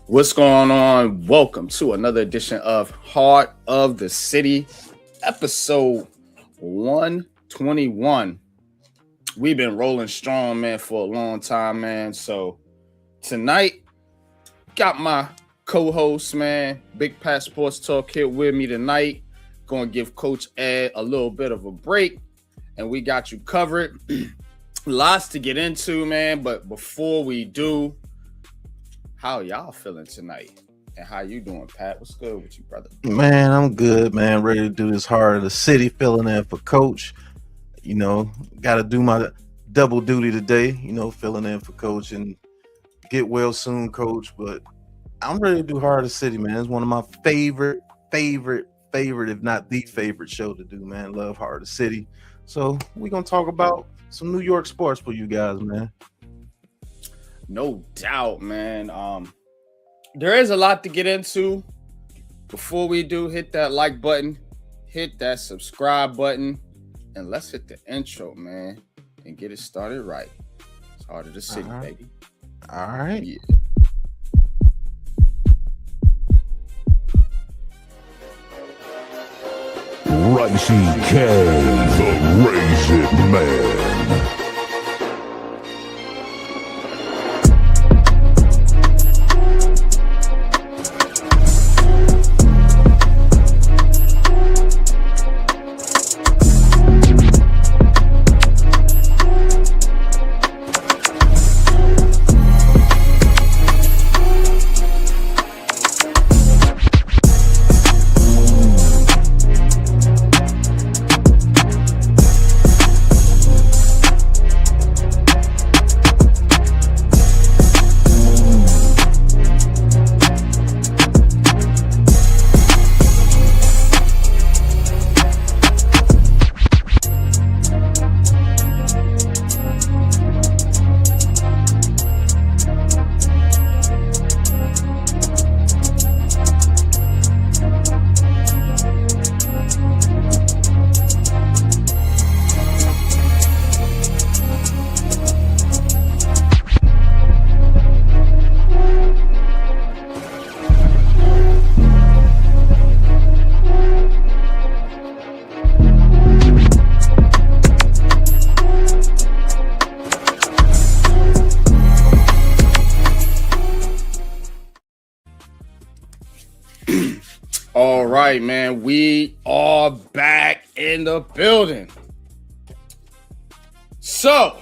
What's going on? Welcome to another edition of Heart of the City, episode 121. We've been rolling strong, man, for a long time, man. So tonight, got my co-host, man, Big Pat Sports Talk here with me tonight. Going to give Coach Ed a little bit of a break, and we got you covered. Lots to get into, man, but before we do, how y'all feeling tonight? And how you doing, Pat? What's good with you, brother? Man, I'm good, man. Ready to do this Heart of the City, filling in for Coach. You know, got to do my double duty today, filling in for Coach and get well soon, Coach. But I'm ready to do Heart of the City, man. It's one of my favorite, if not the favorite show to do, man. Love Heart of the City. So we're going to talk about some New York sports for you guys, man. No doubt, man. There is a lot to get into. Before we do, hit that like button, hit that subscribe button, and let's hit the intro, man, and get it started right. It's Heart of the City, baby. All right. Yeah. Ricey K, the Raisin Man. All right, man. We are back in the building. So,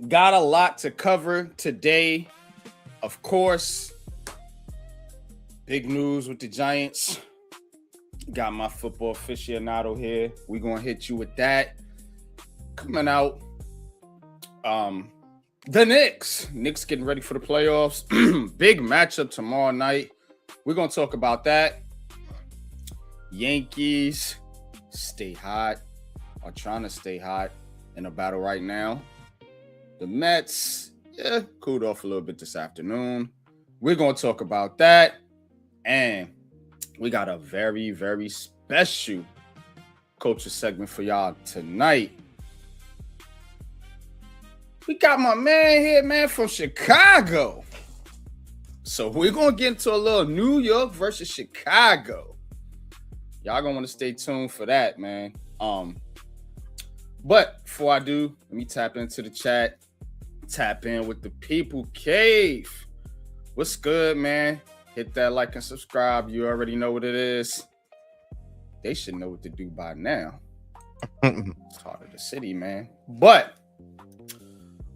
got a lot to cover today. Of course, big news with the Giants. Got my football aficionado here. We're going to hit you with that. Coming out, the Knicks. Knicks getting ready for the playoffs. Big matchup tomorrow night. We're going to talk about that. Yankees stay hot, are trying to stay hot in a battle right now. The Mets, cooled off a little bit this afternoon. We're going to talk about that. And we got a very, very special culture segment for y'all tonight. We got my man here, man, from Chicago. So we're going to get into a little New York versus Chicago. Y'all gonna want to stay tuned for that, man. But before I do, let me tap into the chat. Tap in with the People Cave. What's good, man? Hit that like and subscribe. You already know what it is. They should know what to do by now. It's Heart of the City, man. But,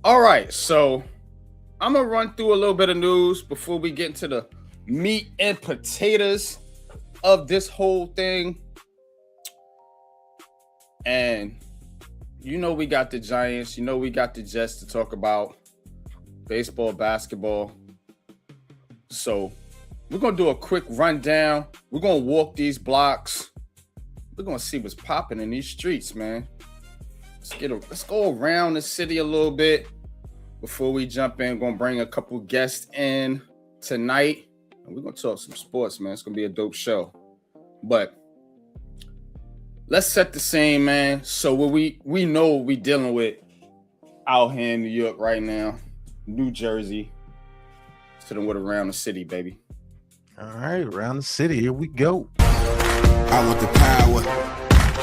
all right, so I'm gonna run through a little bit of news before we get into the meat and potatoes of this whole thing. And we got the Giants, we got the Jets to talk about, baseball, basketball. So we're gonna do a quick rundown. We're gonna walk these blocks. We're gonna see what's popping in these streets, man. Let's go around the city a little bit before we jump in. Gonna bring a couple guests in tonight. And we're going to talk some sports, man. It's going to be a dope show. But let's set the scene, man. So what we know what we dealing with out here in New York right now, New Jersey. to them with Around the City, baby. All right, Around the City. Here we go. I want the power,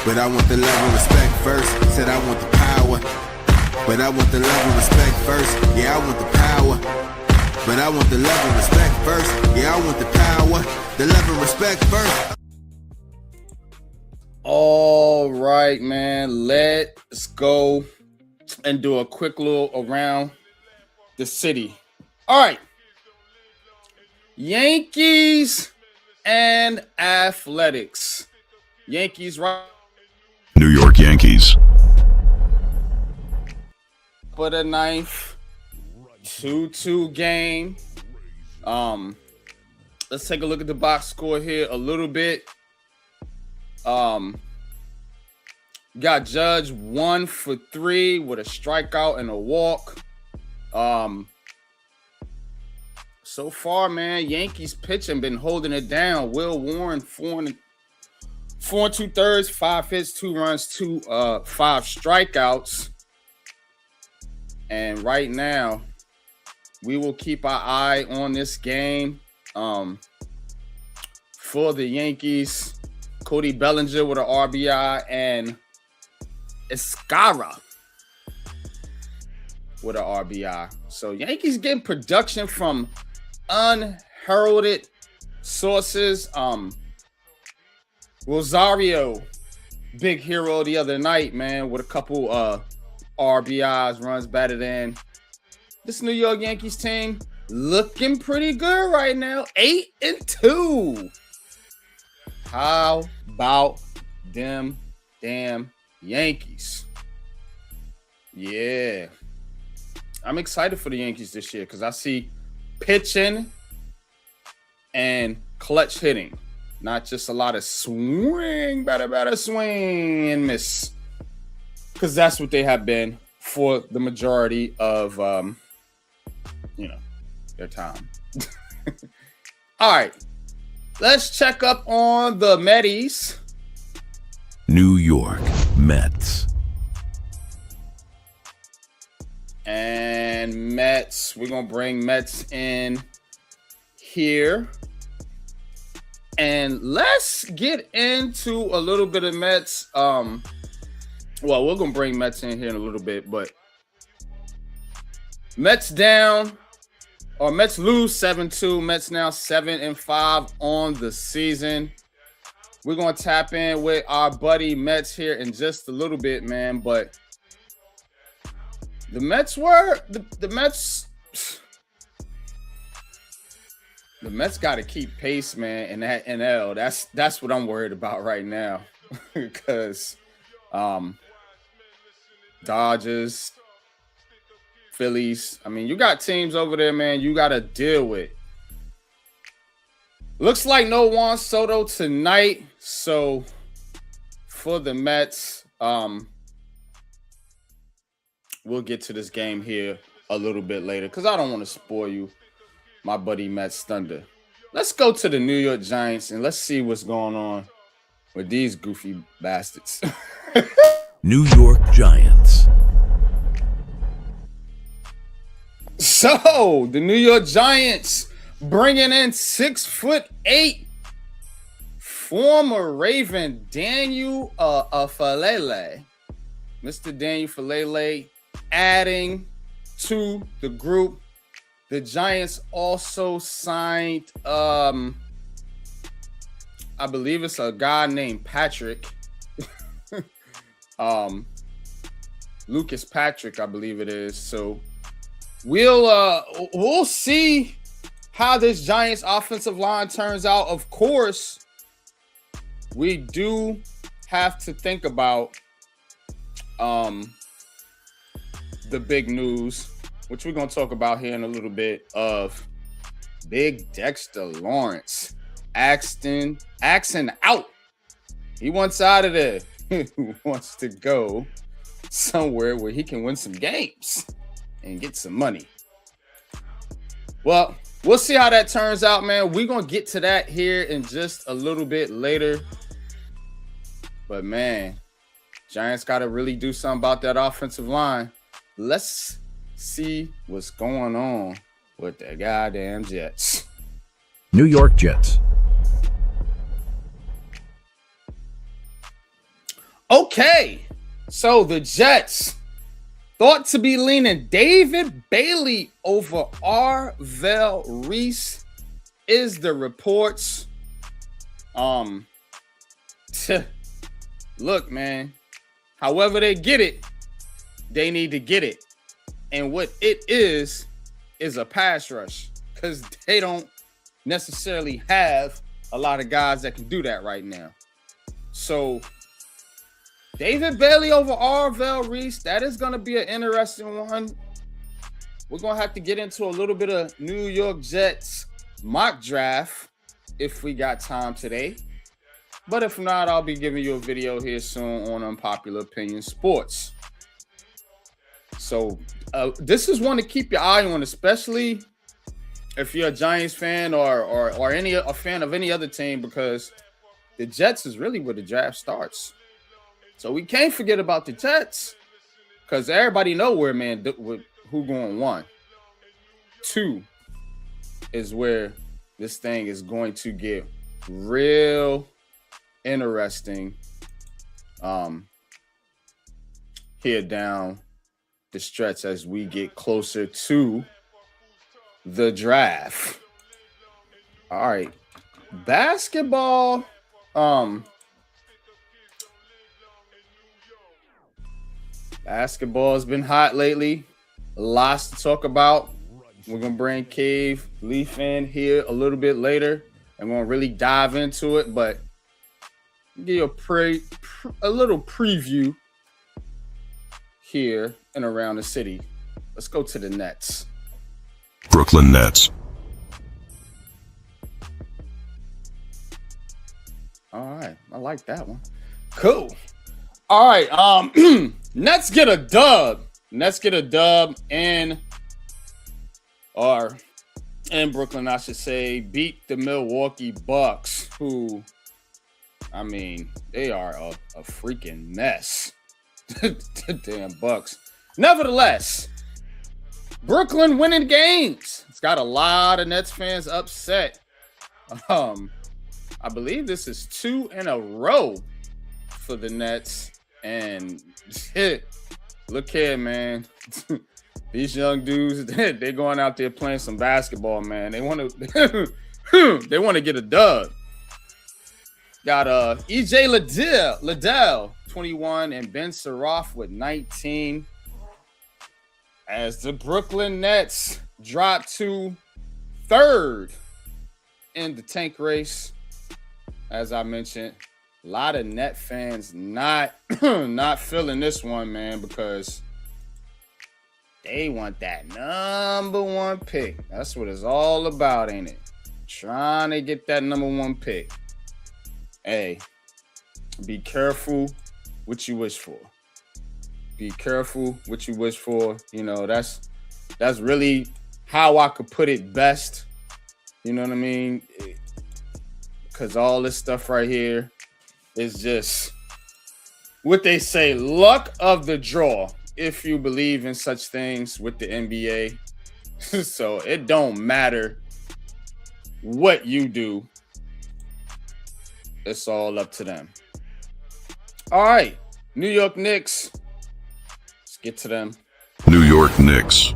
but I want the love and respect first. Said I want the power, but I want the love and respect first. Yeah, I want the power, but I want the love and respect first. Yeah, I want the power, the love and respect first. All right, man. Let's go and do a quick little Around the City. All right. Yankees and Athletics. Yankees right. New York Yankees. For the ninth, 2-2 game. Let's take a look at the box score here a little bit. Got Judge 1 for 3 with a strikeout and a walk. So far, man, Yankees pitching been holding it down. Will Warren 4 2/3, 5 hits, 2 runs, 5 strikeouts. And right now, we will keep our eye on this game. For the Yankees, Cody Bellinger with an RBI and Escara with an RBI. So Yankees getting production from unheralded sources. Rosario, big hero the other night, man, with a couple RBIs, runs batted in. This New York Yankees team looking pretty good right now. 8-2. How about them damn Yankees? Yeah. I'm excited for the Yankees this year because I see pitching and clutch hitting. Not just a lot of swing, batter, swing and miss. Because that's what they have been for the majority of, their time. All right. Let's check up on the Metis. New York Mets. And Mets, we're going to bring Mets in here. And let's get into a little bit of Mets. Well, we're going to bring Mets in here in a little bit, but Mets down, or Mets lose 7-2. Mets now 7-5 on the season. We're going to tap in with our buddy Mets here in just a little bit, man, but the Mets got to keep pace, man, in that NL. That's what I'm worried about right now. Because Dodgers, Phillies, I mean, you got teams over there, man, you got to deal with. Looks like no Juan Soto tonight. So for the Mets, we'll get to this game here a little bit later because I don't want to spoil you, my buddy Mets thunder. Let's go to the New York Giants and let's see what's going on with these goofy bastards. New York Giants. So the New York Giants bringing in 6'8" former Raven Daniel Falele. Mr. Daniel Falele adding to the group. The Giants also signed, I believe it's a guy named Patrick. Lucas Patrick, I believe it is. So we'll see how this Giants offensive line turns out. Of course, we do have to think about the big news, which we're going to talk about here in a little bit, of big Dexter Lawrence axing out. He wants out of there. He wants to go somewhere where he can win some games and get some money. Well, we'll see how that turns out, man. We're going to get to that here in just a little bit later. But, man, Giants got to really do something about that offensive line. Let's see what's going on with the goddamn Jets. New York Jets. Okay, so the Jets thought to be leaning David Bailey over Arvell Reese is the reports. Look, man, however they get it, they need to get it. And what it is a pass rush, because they don't necessarily have a lot of guys that can do that right now. So David Bailey over Arvell Reese, that is going to be an interesting one. We're going to have to get into a little bit of New York Jets mock draft if we got time today. But if not, I'll be giving you a video here soon on Unpopular Opinion Sports. So this is one to keep your eye on, especially if you're a Giants fan or a fan of any other team, because the Jets is really where the draft starts. So we can't forget about the Jets, because everybody know where, man, who going 1. 2 is where this thing is going to get real interesting here down the stretch as we get closer to the draft. All right, basketball. Basketball has been hot lately. Lots to talk about. We're gonna bring Cave Leaf in here a little bit later, and we're gonna really dive into it. But give you a little preview here and around the city. Let's go to the Nets. Brooklyn Nets. All right, I like that one. Cool. All right, Nets get a dub. Nets get a dub in Brooklyn, I should say. Beat the Milwaukee Bucks, who, I mean, they are a freaking mess. The damn Bucks. Nevertheless, Brooklyn winning games. It's got a lot of Nets fans upset. I believe this is 2 in a row for the Nets. And look here, man. These young dudes, they're going out there playing some basketball, man. They want to get a dub. Got EJ Liddell, 21, and Ben Saroff with 19. As the Brooklyn Nets drop to 3rd in the tank race. As I mentioned, a lot of Net fans not feeling this one, man, because they want that number 1 pick. That's what it's all about, ain't it? Trying to get that number 1 pick. Hey, be careful what you wish for. Be careful what you wish for. You know, that's really how I could put it best. You know what I mean? Because all this stuff right here is just what they say, luck of the draw, if you believe in such things with the NBA. So it don't matter what you do. It's all up to them. All right, New York Knicks. Let's get to them. New York Knicks.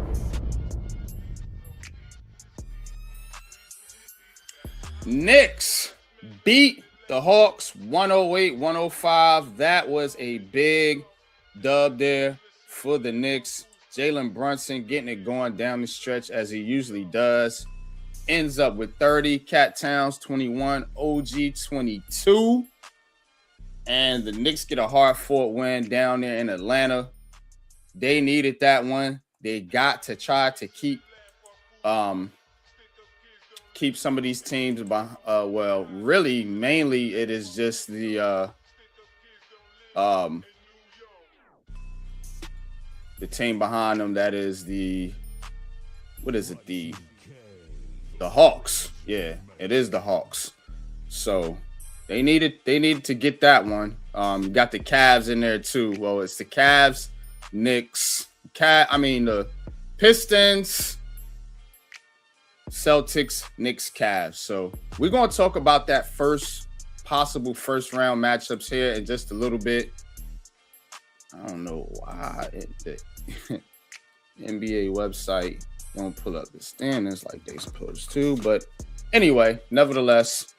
Knicks beat the Hawks 108-105. That was a big dub there for the Knicks. Jalen Brunson getting it going down the stretch as he usually does. Ends up with 30. Cat Towns 21. OG 22. And the Knicks get a hard-fought win down there in Atlanta. They needed that one. They got to try to keep some of these teams well, really mainly it is just the team behind them, that is the Hawks. Yeah, it is the Hawks. So they needed to get that one. Got the Cavs in there too. Well, it's the Cavs, Knicks, the Pistons, Celtics, Knicks, Cavs. So we're going to talk about that possible first round matchups here in just a little bit. I don't know why the NBA website don't pull up the standings like they supposed to, but anyway, nevertheless,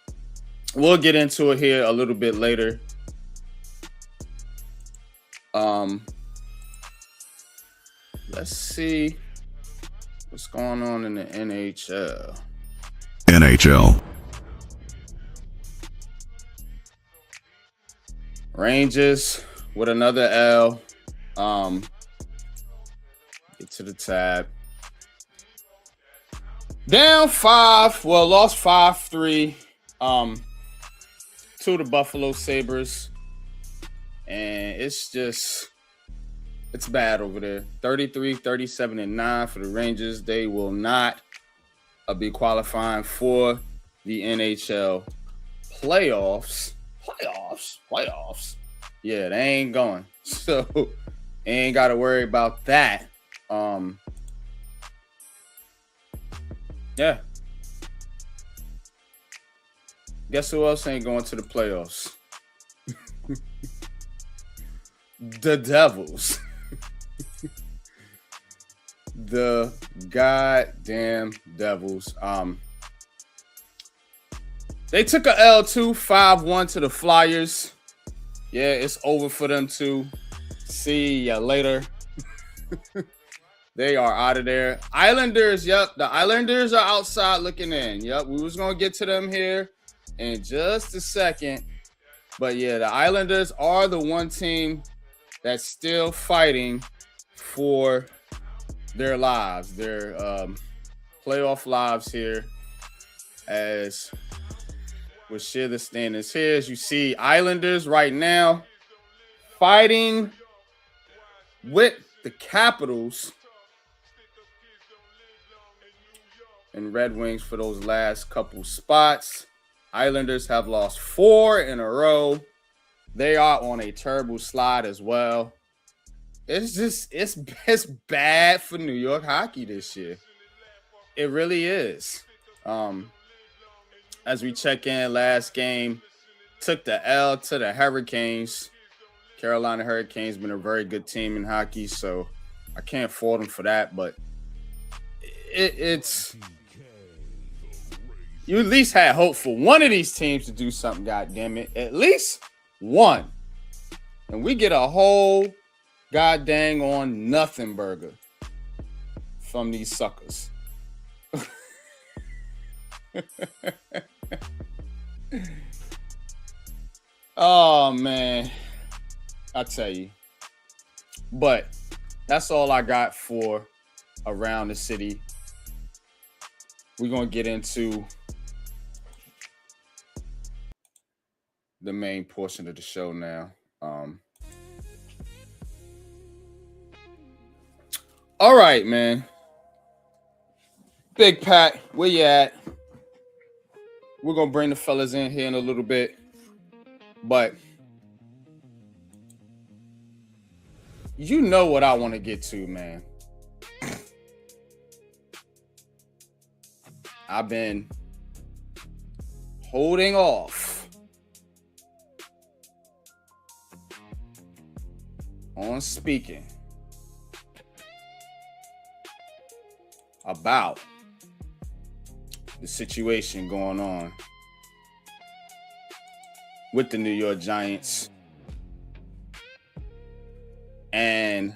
we'll get into it here a little bit later. Let's see what's going on in the NHL. NHL. Rangers with another L. Get to the tab. Down 5. Well, lost 5-3 to the Buffalo Sabres. And it's bad over there. 33, 37, and 9 for the Rangers. They will not be qualifying for the NHL playoffs. Playoffs. Yeah, they ain't going. So ain't got to worry about that. Yeah. Guess who else ain't going to the playoffs? The Devils. The goddamn Devils. They took a L2 5-1 to the Flyers. Yeah, it's over for them too. See ya later. They are out of there. Islanders, yep. The Islanders are outside looking in. Yep, we was going to get to them here in just a second. But yeah, the Islanders are the one team that's still fighting for their lives, their playoff lives here, as we'll share the standings here. As you see, Islanders right now fighting with the Capitals and Red Wings for those last couple spots. Islanders have lost 4 in a row. They are on a terrible slide as well. It's bad for New York hockey this year. It really is. As we check in, last game took the L to the Hurricanes. Carolina Hurricanes been a very good team in hockey, so I can't fault them for that. But it's you at least had hope for one of these teams to do something. God damn it, at least one, and we get a whole god dang on nothing burger from these suckers. Oh man, I tell you. But that's all I got for around the city. We're gonna get into the main portion of the show now. All right, man. Big Pat, where you at? We're gonna bring the fellas in here in a little bit, but you know what I want to get to, man. I've been holding off on speaking about the situation going on with the New York Giants and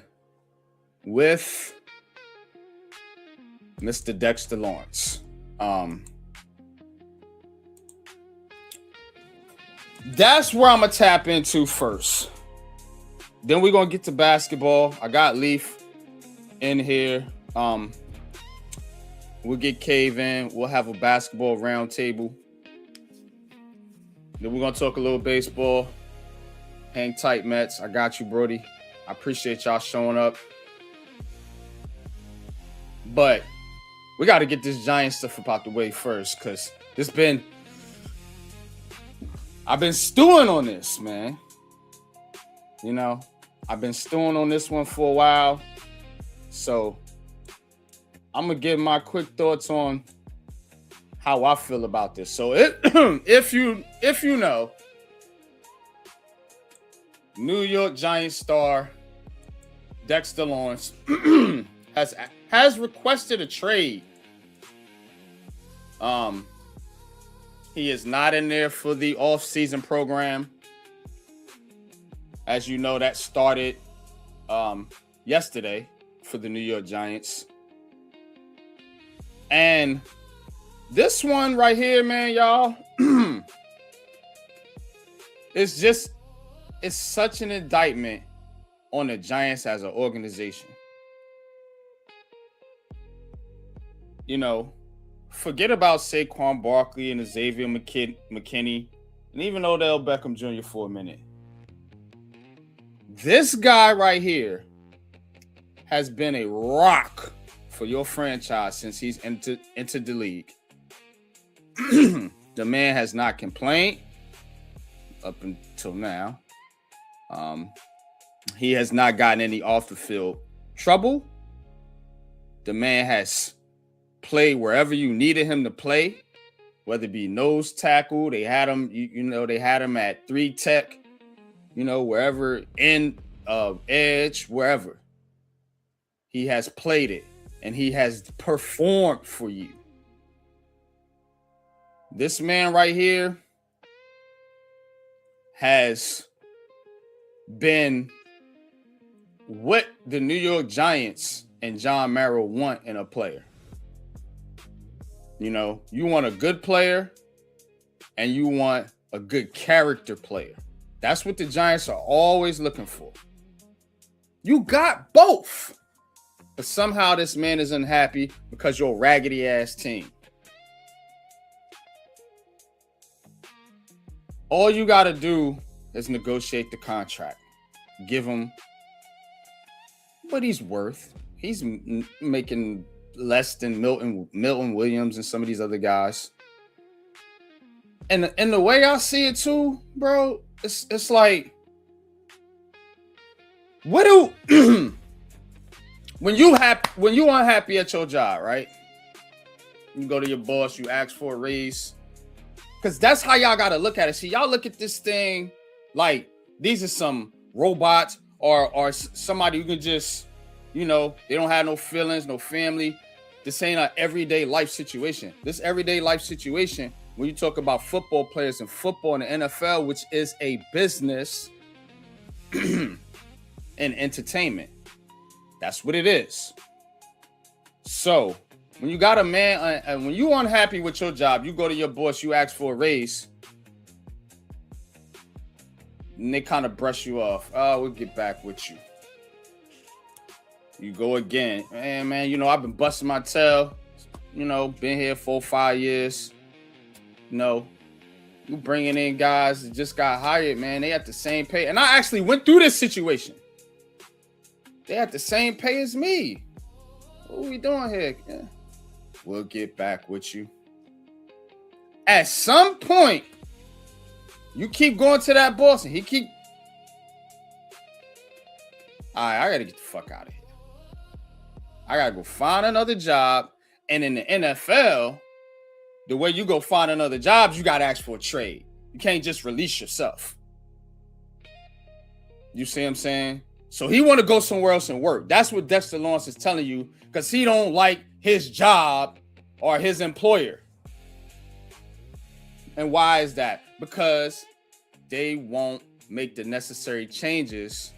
with Mr. Dexter Lawrence. That's where I'm gonna tap into first. Then we're gonna get to basketball. I got Leaf in here. We'll get Cave in. We'll have a basketball round table. Then we're gonna talk a little baseball. Hang tight, Mets. I got you, Brody. I appreciate y'all showing up. But we got to get this Giant stuff up out the way first, because I've been stewing on this, man. You know, I've been stewing on this one for a while. So I'm going to give my quick thoughts on how I feel about this. So if you know, New York Giants star Dexter Lawrence has requested a trade. He is not in there for the off-season program. As you know, that started yesterday for the New York Giants. And this one right here, man, y'all, it's such an indictment on the Giants as an organization. You know, forget about Saquon Barkley and Xavier McKinney and even Odell Beckham Jr. for a minute. This guy right here has been a rock for your franchise since he's entered the league. The man has not complained up until now. He has not gotten any off the field trouble. The man has played wherever you needed him to play, whether it be nose tackle. They had him, they had him at 3 tech, wherever, in edge, wherever. He has played it and he has performed for you. This man right here has been what the New York Giants and John Merrill want in a player. You want a good player and you want a good character player. That's what the Giants are always looking for. You got both. But somehow this man is unhappy because you're a raggedy ass team. All you got to do is negotiate the contract. Give him what he's worth. He's making less than Milton Williams and some of these other guys. And the way I see it too, bro, it's like, what do when you unhappy at your job, right? You go to your boss, you ask for a raise. Because that's how y'all got to look at it. See, y'all look at this thing like these are some robots or somebody who can just, they don't have no feelings, no family. This ain't an everyday life situation. This everyday life situation, when you talk about football players and football in the NFL, which is a business and entertainment. That's what it is. So when you got a man, and when you unhappy with your job, you go to your boss, you ask for a raise, and they kind of brush you off. Oh, we'll get back with you. You go again. Man, I've been busting my tail. Been here 4 or 5 years. You bringing in guys that just got hired, man. They at the same pay. And I actually went through this situation. They at the same pay as me. What are we doing here? Yeah. We'll get back with you. At some point, you keep going to that boss and he keep... All right, I got to get the fuck out of here. I got to go find another job. And in the NFL, the way you go find another job, you got to ask for a trade. You can't just release yourself. You see what I'm saying? So he want to go somewhere else and work. That's what Dexter Lawrence is telling you because he don't like his job or his employer. And why is that? Because they won't make the necessary changes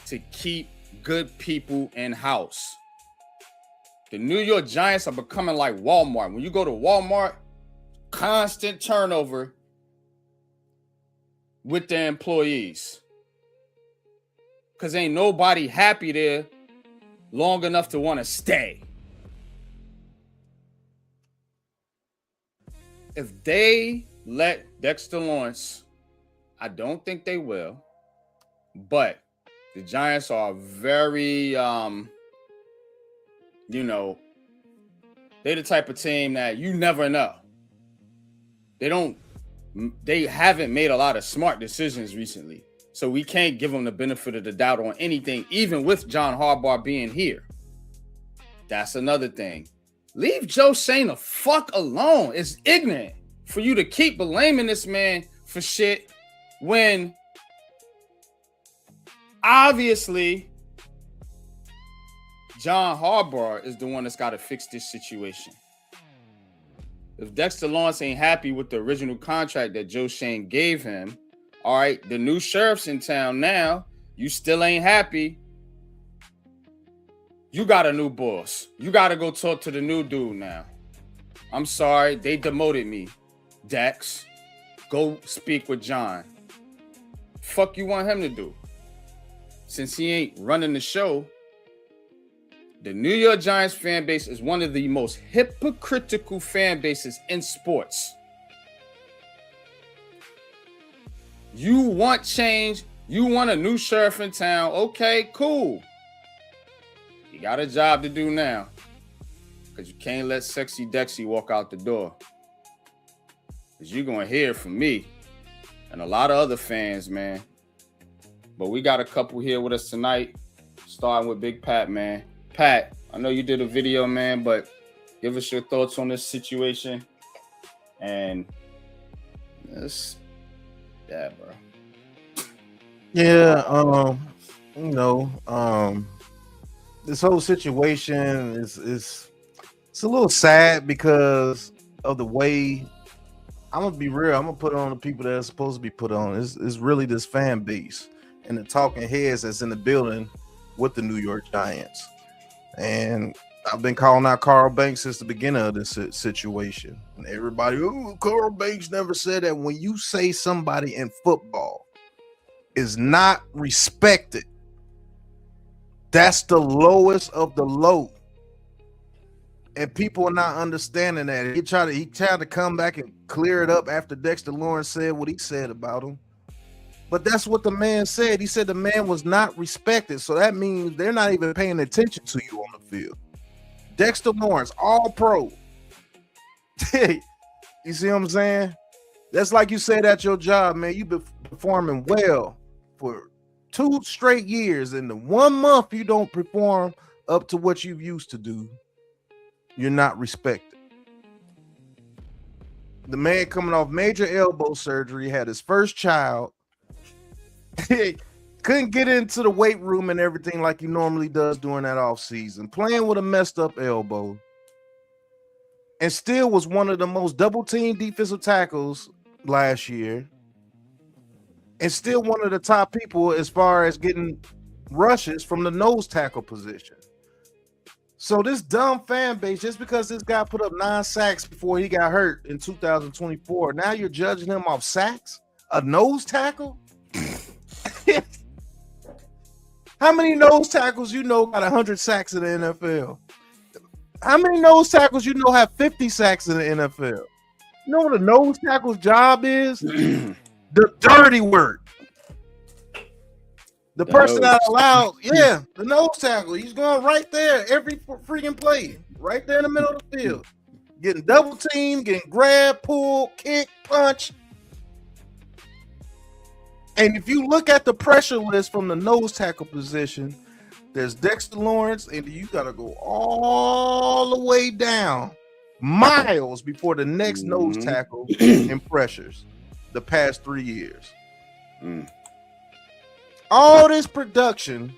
to keep good people in-house. The New York Giants are becoming like Walmart. When you go to Walmart, constant turnover with their employees. Because ain't nobody happy there long enough to want to stay. If they let Dexter Lawrence, I don't think they will, but the Giants are very, they're the type of team that you never know. They haven't made a lot of smart decisions recently. So we can't give them the benefit of the doubt on anything, even with John Harbaugh being here. That's another thing. Leave Joe Shane the fuck alone. It's ignorant for you to keep blaming this man for shit when obviously John Harbaugh is the one that's got to fix this situation. If Dexter Lawrence ain't happy with the original contract that Joe Shane gave him, all right, the new sheriff's in town now, you still ain't happy. You got a new boss. You got to go talk to the new dude now. I'm sorry, they demoted me. Dex, go speak with John. Fuck you want him to do? Since he ain't running the show, the New York Giants fan base is one of the most hypocritical fan bases in sports. You want change. You want a new sheriff in town. Okay, cool. You got a job to do now. Because you can't let Sexy Dexy walk out the door. Because you're going to hear from me and a lot of other fans, man. But we got a couple here with us tonight, starting with Big Pat, man. Pat, I know you did a video, man, but give us your thoughts on this situation. And this, yeah, bro. Yeah, this whole situation is it's a little sad because of the way. I'm gonna be real. I'm gonna put on the people that are supposed to be put on. It's really this fan base and the talking heads that's in the building with the New York Giants. And I've been calling out Carl Banks since the beginning of this situation. And everybody, oh, Carl Banks never said that. When you say somebody in football is not respected, that's the lowest of the low. And people are not understanding that. He tried to come back and clear it up after Dexter Lawrence said what he said about him. But that's what the man said. He said the man was not respected. So that means they're not even paying attention to you on the field. Dexter Lawrence, all pro. You see what I'm saying? That's like you said at your job, man. You've been performing well for 2 straight years. And the 1 month you don't perform up to what you used to do, you're not respected. The man coming off major elbow surgery, had his first child. Couldn't get into the weight room and everything like he normally does during that off season, playing with a messed up elbow, and still was one of the most double team defensive tackles last year, and still one of the top people as far as getting rushes from the nose tackle position. So this dumb fan base, just because this guy put up 9 sacks before he got hurt in 2024, now you're judging him off sacks? A nose tackle? How many nose tackles you know got 100 sacks in the NFL? How many nose tackles you know have 50 sacks in the NFL? You know what a nose tackle's job is? The dirty work. The person that allowed, the nose tackle. He's going right there every freaking play, right there in the middle of the field, getting double teamed, getting grabbed, pulled, kick, punch. And if you look at the pressure list from the nose tackle position, there's Dexter Lawrence, and you got to go all the way down miles before the next nose tackle in pressures the past 3 years. All this production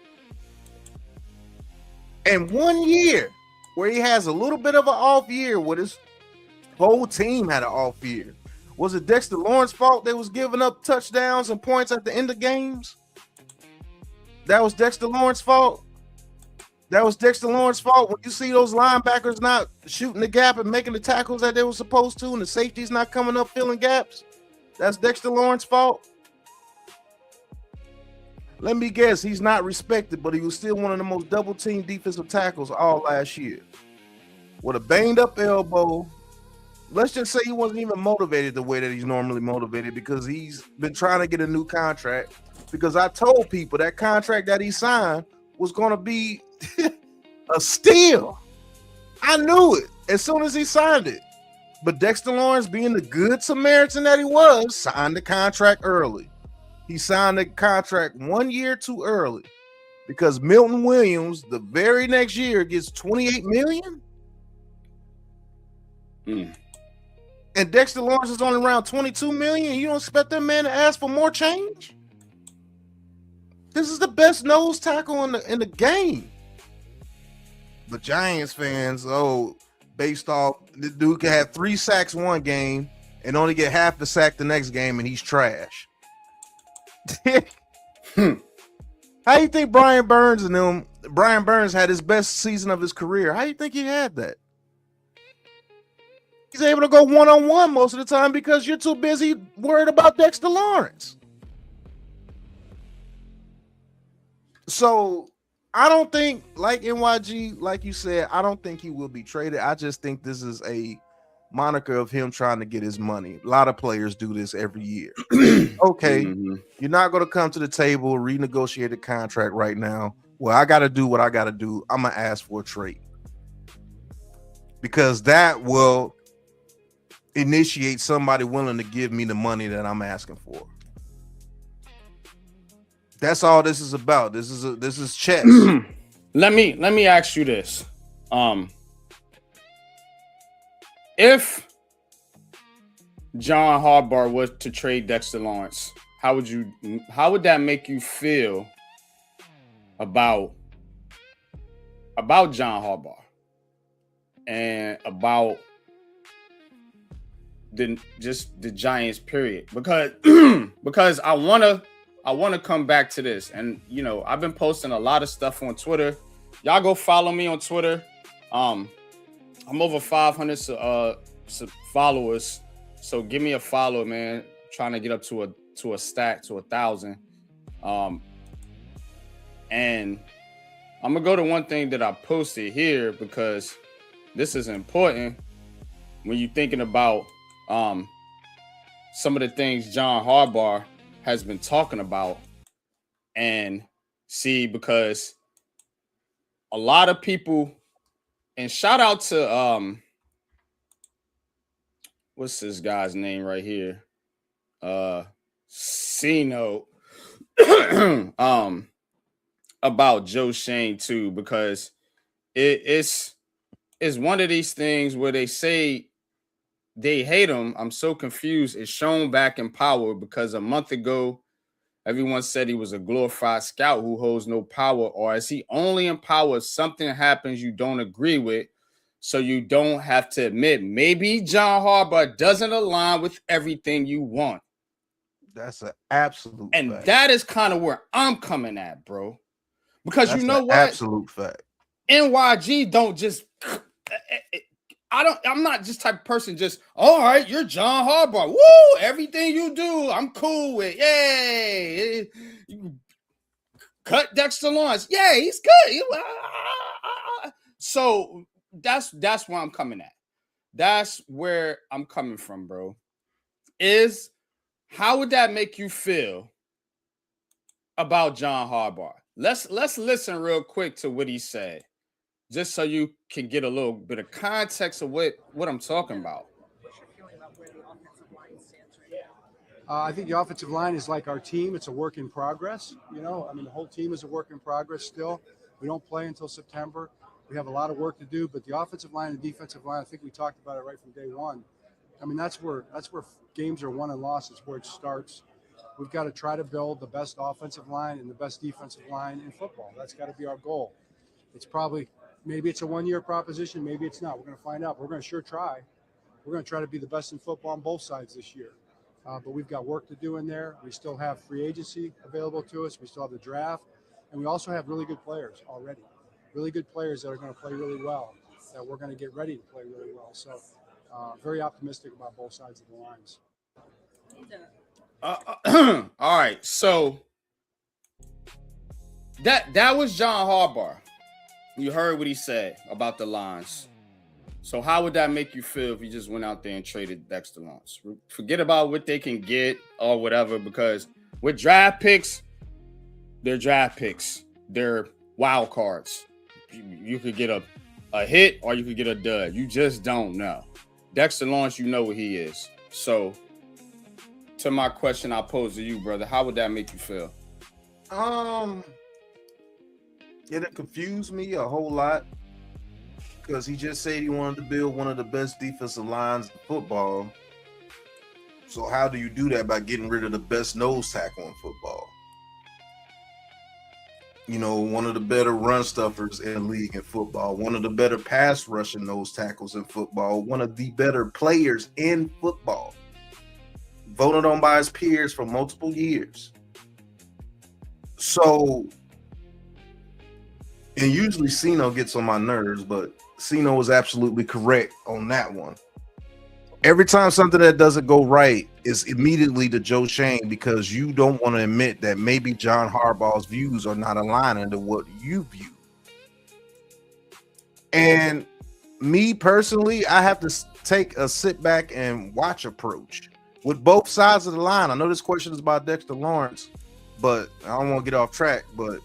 in 1 year where he has a little bit of an off year, where his whole team had an off year. Was it Dexter Lawrence's fault they was giving up touchdowns and points at the end of games? That was Dexter Lawrence's fault? That was Dexter Lawrence's fault when you see those linebackers not shooting the gap and making the tackles that they were supposed to, and the safeties not coming up filling gaps? That's Dexter Lawrence's fault? Let me guess, he's not respected, but he was still one of the most double-team defensive tackles all last year. With a banged-up elbow, let's just say he wasn't even motivated the way that he's normally motivated, because he's been trying to get a new contract. Because I told people that contract that he signed was going to be a steal. I knew it as soon as he signed it. But Dexter Lawrence, being the good Samaritan that he was, signed the contract early. He signed the contract 1 year too early, because Milton Williams the very next year gets $28 million. And Dexter Lawrence is only around 22 million. You don't expect that man to ask for more change? This is the best nose tackle in the game. The Giants fans, based off the dude can have 3 sacks one game and only get half the sack the next game, and he's trash. How you think Brian Burns had his best season of his career? How you think he had that? He's able to go one-on-one most of the time because you're too busy worried about Dexter Lawrence. So I don't think, like NYG, like you said, I don't think he will be traded. I just think this is a moniker of him trying to get his money. A lot of players do this every year. Okay, you're not going to come to the table, renegotiate a contract right now. Well, I got to do what I got to do. I'm going to ask for a trade. Because that will initiate somebody willing to give me the money that I'm asking for. That's all this is about. This is chess. Let me ask you this. If John Harbaugh was to trade Dexter Lawrence, how would that make you feel about John Harbaugh and about the Giants period? Because I want to come back to this. And, I've been posting a lot of stuff on Twitter. Y'all go follow me on Twitter. I'm over 500 followers. So give me a follow, man. Trying to get up to a stack to 1,000. And I'm going to go to one thing that I posted here because this is important when you're thinking about some of the things John Harbaugh has been talking about. And see, because a lot of people, and shout out to what's this guy's name right here? C-Note about Joe Shane too, because it's one of these things where they say they hate him. I'm so confused. It's shown back in power because a month ago, everyone said he was a glorified scout who holds no power, or is he only in power if something happens you don't agree with, so you don't have to admit maybe John Harbaugh doesn't align with everything you want. That's an absolute and fact. That is kind of where I'm coming at, bro. Because that's you know what? Absolute fact. NYG don't just... I'm not just type of person just, all right, you're John Harbaugh. Woo! Everything you do, I'm cool with. Yay! You cut Dexter Lawrence. Yeah, he's good. So that's where I'm coming at. That's where I'm coming from, bro. How would that make you feel about John Harbaugh? Let's listen real quick to what he said, just so you can get a little bit of context of what I'm talking about. I think the offensive line is like our team. It's a work in progress. The whole team is a work in progress still. We don't play until September. We have a lot of work to do, but the offensive line and defensive line, I think we talked about it right from day one. That's where games are won and lost. It's where it starts. We've got to try to build the best offensive line and the best defensive line in football. That's got to be our goal. Maybe it's a one-year proposition. Maybe it's not. We're going to find out. We're going to sure try. We're going to try to be the best in football on both sides this year. But we've got work to do in there. We still have free agency available to us. We still have the draft. And we also have really good players already. Really good players that are going to play really well, that we're going to get ready to play really well. So very optimistic about both sides of the lines. All right. So that was John Harbaugh. You heard what he said about the lines. So how would that make you feel if you just went out there and traded Dexter Lawrence? Forget about what they can get or whatever, because with draft picks, they're draft picks. They're wild cards. You could get a hit or you could get a dud. You just don't know. Dexter Lawrence, you know what he is. So to my question I posed to you, brother, how would that make you feel? It'll confuse me a whole lot because he just said he wanted to build one of the best defensive lines in football. So how do you do that? By getting rid of the best nose tackle in football? You know, one of the better run stuffers in the league in football, one of the better pass rushing nose tackles in football, one of the better players in football, voted on by his peers for multiple years. So, and usually Sino gets on my nerves, but Sino was absolutely correct on that one. Every time something that doesn't go right is immediately to Joe Shane, because you don't want to admit that maybe John Harbaugh's views are not aligning to what you view. And me personally, I have to take a sit back and watch approach with both sides of the line. I know this question is about Dexter Lawrence, but I don't want to get off track. But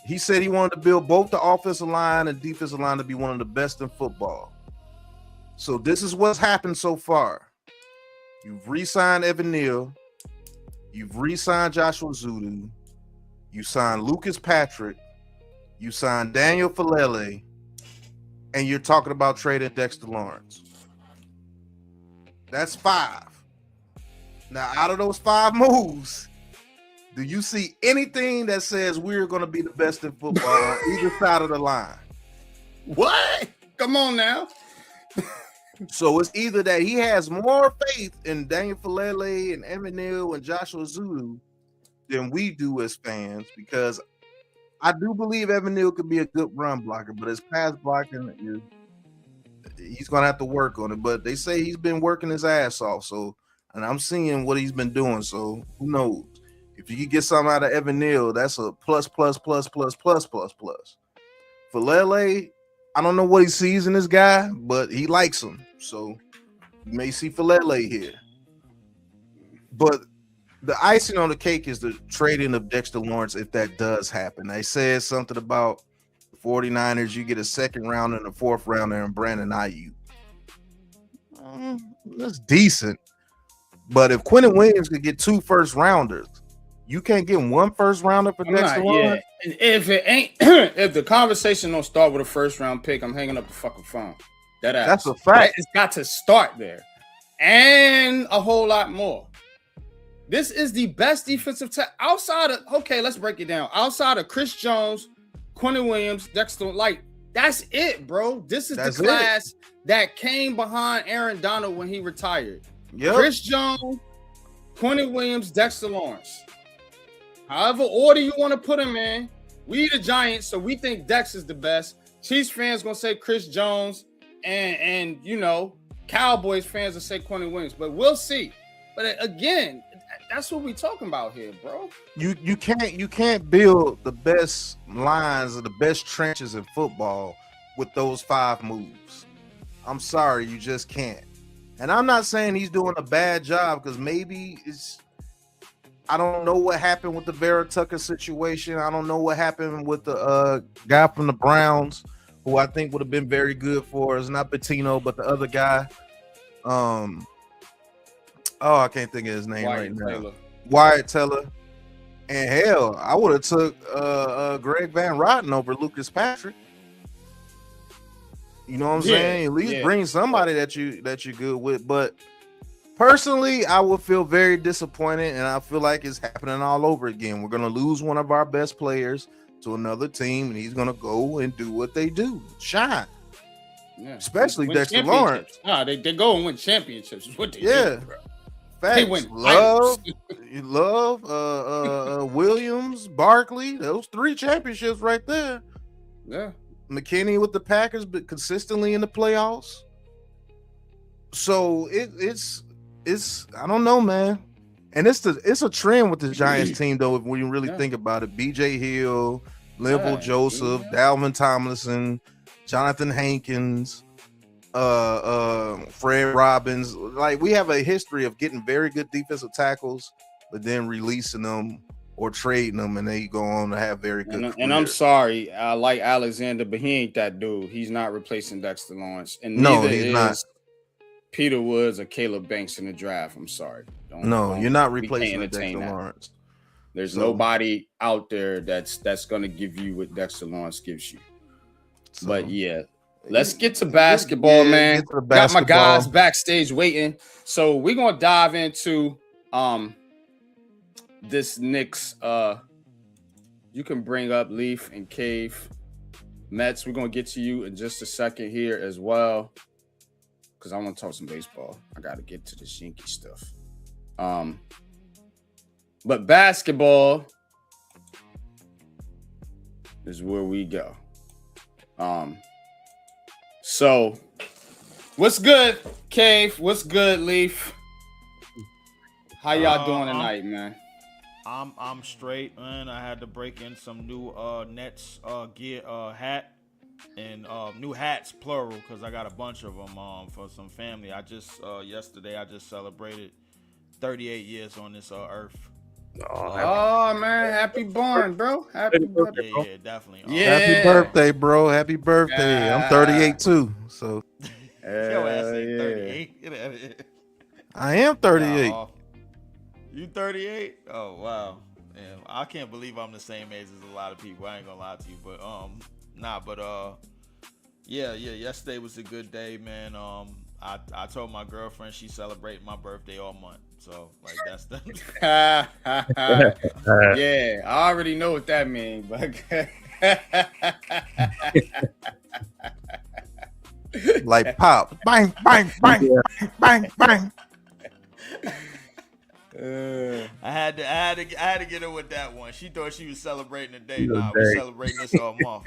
he said he wanted to build both the offensive line and defensive line to be one of the best in football. So this is what's happened so far. You've re-signed Evan Neal. You've re-signed Joshua Zudu. You signed Lucas Patrick. You signed Daniel Falele. And you're talking about trading Dexter Lawrence. That's 5. Now, out of those 5 moves, do you see anything that says we're going to be the best in football on either side of the line? What? Come on now. So it's either that he has more faith in Daniel Falele and Evan Neal and Joshua Zulu than we do as fans, because I do believe Evan Neal could be a good run blocker, but his pass blocking, he's going to have to work on it. But they say he's been working his ass off, so, and I'm seeing what he's been doing, so who knows? If you can get something out of Evan Neal, that's a plus. Falele, I don't know what he sees in this guy, but he likes him. So you may see Falele here. But the icing on the cake is the trading of Dexter Lawrence, if that does happen. They said something about the 49ers, you get a 2nd rounder and a 4th rounder and Brandon Ayuk. That's decent. But if Quentin Williams could get 2 first rounders, you can't get 1 first rounder for Dexter Lawrence? Yeah. And if it ain't, if the conversation don't start with a 1st round pick, I'm hanging up the fucking phone. That's a fact. It's got to start there. And a whole lot more. This is the best defensive outside of, okay, let's break it down. Outside of Chris Jones, Quentin Williams, Dexter, like, that's it, bro. This is the class that came behind Aaron Donald when he retired. Yep. Chris Jones, Quentin Williams, Dexter Lawrence. However order you want to put him in, we the Giants, so we think Dex is the best. Chiefs fans gonna say Chris Jones, and you know, Cowboys fans will say Quentin Williams, but we'll see. But again, that's what we talking about here, bro. You can't build the best lines or the best trenches in football with those 5 moves. I'm sorry, you just can't. And I'm not saying he's doing a bad job, because maybe it's, I don't know what happened with the Vera Tucker situation. I don't know what happened with the guy from the Browns, who I think would have been very good for us. Not Patino, but the other guy. I can't think of his name right now. Wyatt Teller. And hell, I would have took Greg Van Roten over Lucas Patrick. You know what I'm saying? At least bring somebody that you're good with. But personally, I would feel very disappointed, and I feel like it's happening all over again. We're going to lose one of our best players to another team, and he's going to go and do what they do, shine. Yeah. Especially Dexter Lawrence. Nah, they go and win championships. Is what they do, bro. Facts. They win. Love, Williams, Barkley. Those 3 championships right there. Yeah. McKinney with the Packers, but consistently in the playoffs. So it's I don't know, man. And it's a trend with the Giants team, though, when you really think about it. BJ Hill, Linval Joseph, Dalvin Tomlinson, Jonathan Hankins, Fred Robbins. Like, we have a history of getting very good defensive tackles, but then releasing them or trading them, and they go on to have very good. And I'm sorry, I like Alexander, but he ain't that dude. He's not replacing Dexter Lawrence, and no, neither he's is not. Peter Woods or Caleb Banks in the draft. I'm sorry. You're not replacing Dexter Lawrence. There's nobody out there that's going to give you what Dexter Lawrence gives you. But yeah, let's get to basketball, man. Get to the Got my basketball. guys backstage waiting. So we're gonna dive into this Knicks. You can bring up Leaf and Cave Mets. We're gonna get to you in just a second here as well, because I want to talk some baseball. I got to get to this Yankee stuff. But basketball is where we go. So what's good, Cave? What's good, Leaf? How y'all doing tonight, man? I'm straight, man. I had to break in some new Nets gear hat and new hats plural because I got a bunch of them for some family. I just yesterday I just celebrated 38 years on this earth. Oh man, happy born, bro. Happy birthday. Yeah, definitely. Yeah. Happy birthday, bro. Happy birthday. I'm 38 too. So Your ass ain't 38. I am 38. You 38? Oh wow. Yeah, I can't believe I'm the same age as a lot of people. I ain't gonna lie to you, but yeah. Yesterday was a good day, man. I told my girlfriend she celebrated my birthday all month, so like that's the. Yeah, I already know what that means, but Like pop. Bang, bang, bang, bang, bang, bang. I had to get her with that one. She thought she was celebrating the day. Nah, we're celebrating this all month.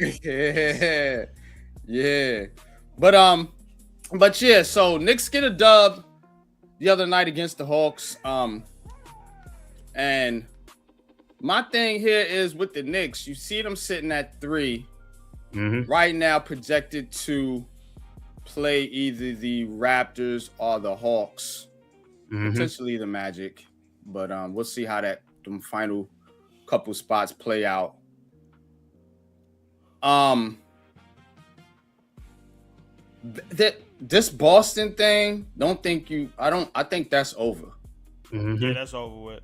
Yeah. But yeah, so Knicks get a dub the other night against the Hawks. And my thing here is with the Knicks, you see them sitting at 3 right now, projected to play either the Raptors or the Hawks, potentially the Magic. But we'll see how them final couple spots play out. This Boston thing, I think that's over. Yeah, that's over with.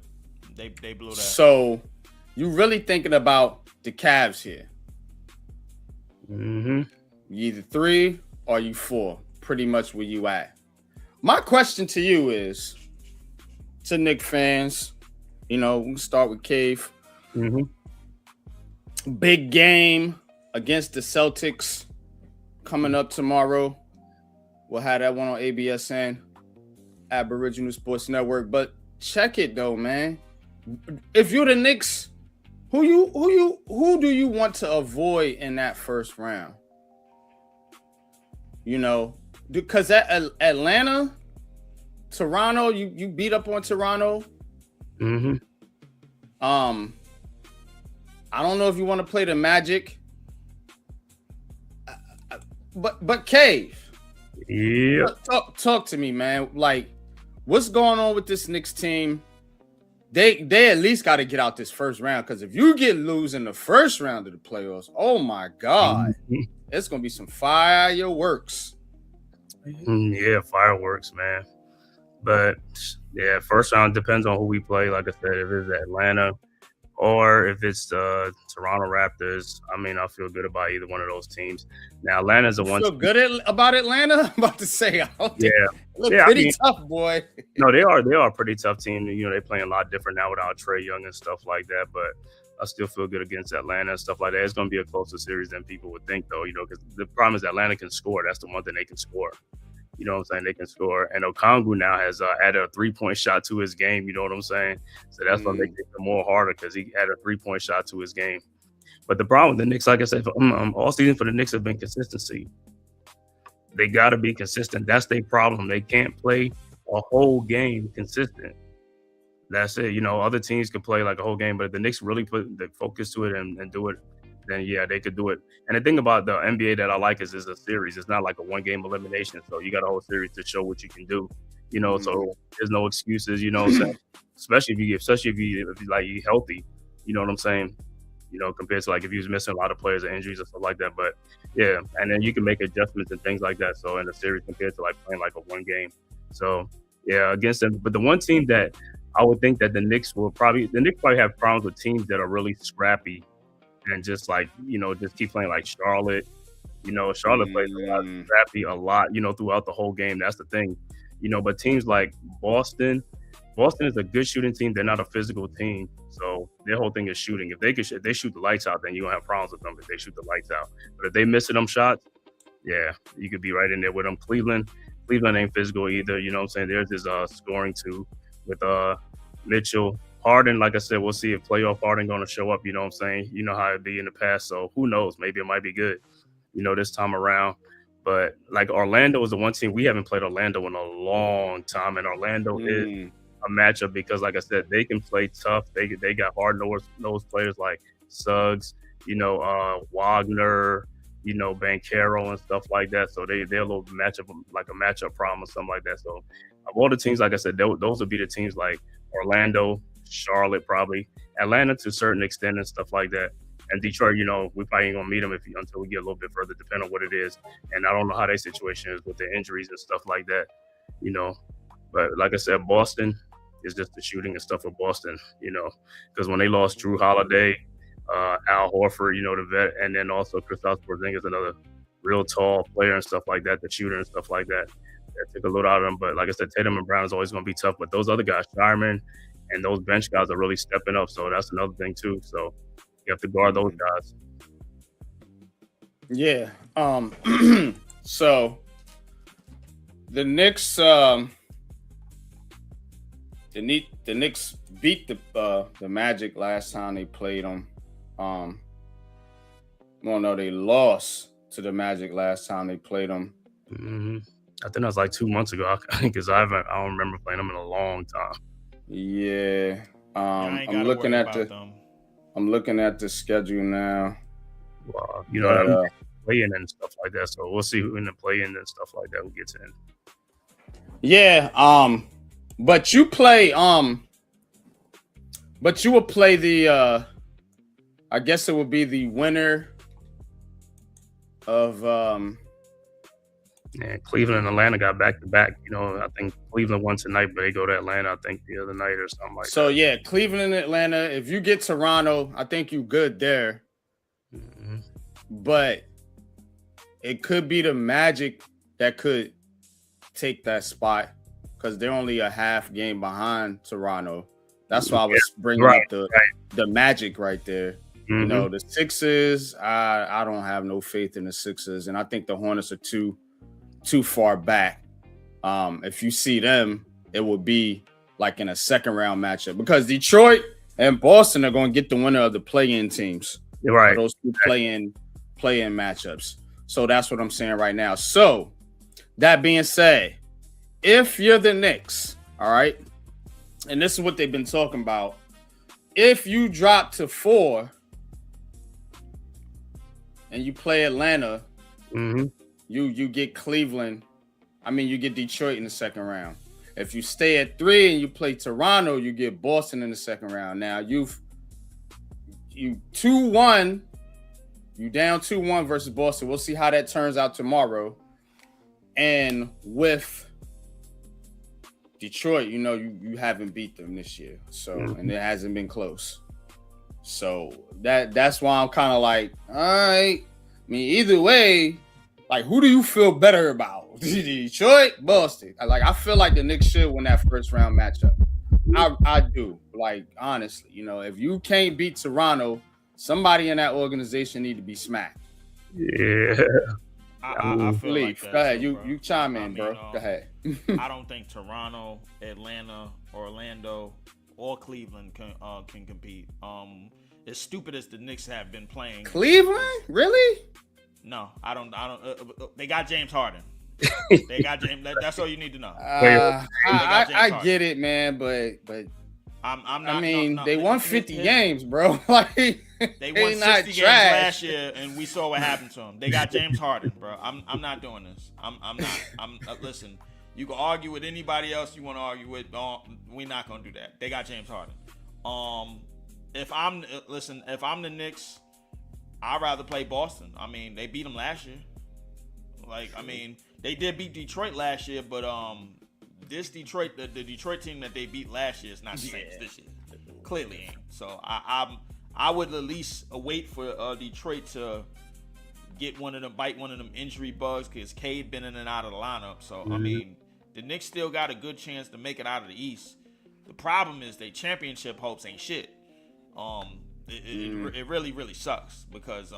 They blew that. So you really thinking about the Cavs here. You either 3 or you 4, pretty much where you at. My question to you is, to Knicks fans, we can start with Cave. Big game against the Celtics coming up tomorrow. We'll have that one on ABSN, Aboriginal Sports Network. But check it though, man. If you're the Knicks, who do you want to avoid in that first round? Because at Atlanta, Toronto, you beat up on Toronto. I don't know if you want to play the Magic, but Cave, talk to me, man. Like, what's going on with this Knicks team? They at least got to get out this first round, because if you get lose in the first round of the playoffs, oh my God, it's gonna be some fireworks. Yeah, fireworks, man. But yeah, first round depends on who we play. Like I said, if it's Atlanta or if it's the Toronto Raptors, I feel good about either one of those teams. Now, Atlanta's the one. Feel good about Atlanta? I'm about to say, They look pretty tough, boy. No, they are a pretty tough team. They're playing a lot different now without Trae Young and stuff like that. But I still feel good against Atlanta and stuff like that. It's going to be a closer series than people would think, though. Because the problem is Atlanta can score. That's the one thing they can score. You know what I'm saying? They can score. And Okongwu now has added a 3-point shot to his game. You know what I'm saying? So that's what makes it more harder, because he added a 3-point shot to his game. But the problem with the Knicks, like I said, all season for the Knicks have been consistency. They got to be consistent. That's their problem. They can't play a whole game consistent. That's it. Other teams can play like a whole game, but if the Knicks really put the focus to it and do it, then yeah, they could do it. And the thing about the NBA that I like is it's a series. It's not like a one-game elimination. So you got a whole series to show what you can do. So there's no excuses. Especially if you like you healthy. You know what I'm saying? Compared to like if you was missing a lot of players or injuries or stuff like that. But yeah, and then you can make adjustments and things like that. So in a series compared to like playing like a one game. So yeah, against them. But the one team that I would think that the Knicks probably have problems with teams that are really scrappy and just like, just keep playing like Charlotte Charlotte played a lot scrappy a lot, throughout the whole game. That's the thing, But teams like Boston is a good shooting team. They're not a physical team, so their whole thing is shooting. If they shoot the lights out, then you don't have problems with them. If they shoot the lights out, but if they missing them shots, yeah, you could be right in there with them. Cleveland ain't physical either. You know what I'm saying? There's this scoring too with Mitchell. Harden, like I said, we'll see if playoff Harden going to show up. You know what I'm saying? You know how it'd be in the past. So who knows? Maybe it might be good, this time around. But like Orlando is the one team we haven't played Orlando in a long time, and Orlando is a matchup because, like I said, they can play tough. They got hard nose players like Suggs, Wagner, Banchero and stuff like that. So they're a little matchup problem or something like that. So of all the teams, like I said, those would be the teams like Orlando, Charlotte, probably Atlanta to a certain extent and stuff like that. And Detroit, we probably ain't gonna meet them until we get a little bit further, depending on what it is. And I don't know how their situation is with their injuries and stuff like that, But like I said, Boston is just the shooting and stuff with Boston, because when they lost Drew Holiday, Al Horford, the vet, and then also Kristaps Porzingis, another real tall player and stuff like that, the shooter and stuff like that. That took a load out of them. But like I said, Tatum and Brown is always going to be tough. But those other guys, Shireman and those bench guys are really stepping up. So that's another thing too. So you have to guard those guys. Yeah. So the Knicks, the Knicks beat the Magic last time they played them. They lost to the Magic last time they played them. Mm-hmm. I think that was like 2 months ago because I don't remember playing them in a long time. Yeah. I'm looking at the schedule now. Well, play-in and stuff like that. So we'll see who in the play-in and stuff like that who gets in. Yeah. But you play. But you will play the. I guess it would be the winner of. Yeah, Cleveland and Atlanta got back-to-back. I think Cleveland won tonight, but they go to Atlanta, I think, the other night or something like that. So, yeah, Cleveland and Atlanta. If you get Toronto, I think you're good there. Mm-hmm. But it could be the Magic that could take that spot because they're only a half game behind Toronto. That's why I was bringing up the Magic right there. Mm-hmm. The Sixers, I don't have no faith in the Sixers, and I think the Hornets are too far back. If you see them, it would be like in a second round matchup because Detroit and Boston are going to get the winner of the play-in teams. Right. Those two play-in matchups. So that's what I'm saying right now. So that being said, if you're the Knicks, all right, and this is what they've been talking about, if you drop to 4 and you play Atlanta, mm-hmm. You get Cleveland. You get Detroit in the second round. If you stay at 3 and you play Toronto, you get Boston in the second round. Now you 2-1, you down 2-1 versus Boston. We'll see how that turns out tomorrow. And with Detroit, you haven't beat them this year. So and it hasn't been close. So that's why I'm kind of like, all right. Either way. Like, who do you feel better about? Detroit, Boston. I feel like the Knicks should win that first round matchup. I do. Like, honestly, if you can't beat Toronto, somebody in that organization need to be smacked. Yeah. I feel like that. Go ahead. Too, You chime in, bro. Go ahead. I don't think Toronto, Atlanta, Orlando, or Cleveland can compete. As stupid as the Knicks have been playing. Cleveland? Really? No, I don't. They got James Harden. They got James. That's all you need to know. I get it, man, but I'm not. They won 50 games, bro. Like they won 60 games last year, and we saw what happened to them. They got James Harden, bro. I'm not doing this. I'm not. Listen, you can argue with anybody else you want to argue with. We're not gonna do that. They got James Harden. If I'm the Knicks, I'd rather play Boston. They beat them last year. They did beat Detroit last year, but this Detroit, the Detroit team that they beat last year is not the same as this year. Clearly ain't. So I would at least wait for Detroit to bite one of them injury bugs, because Cade been in and out of the lineup. So I mean, the Knicks still got a good chance to make it out of the East. The problem is they championship hopes ain't shit. It really sucks, because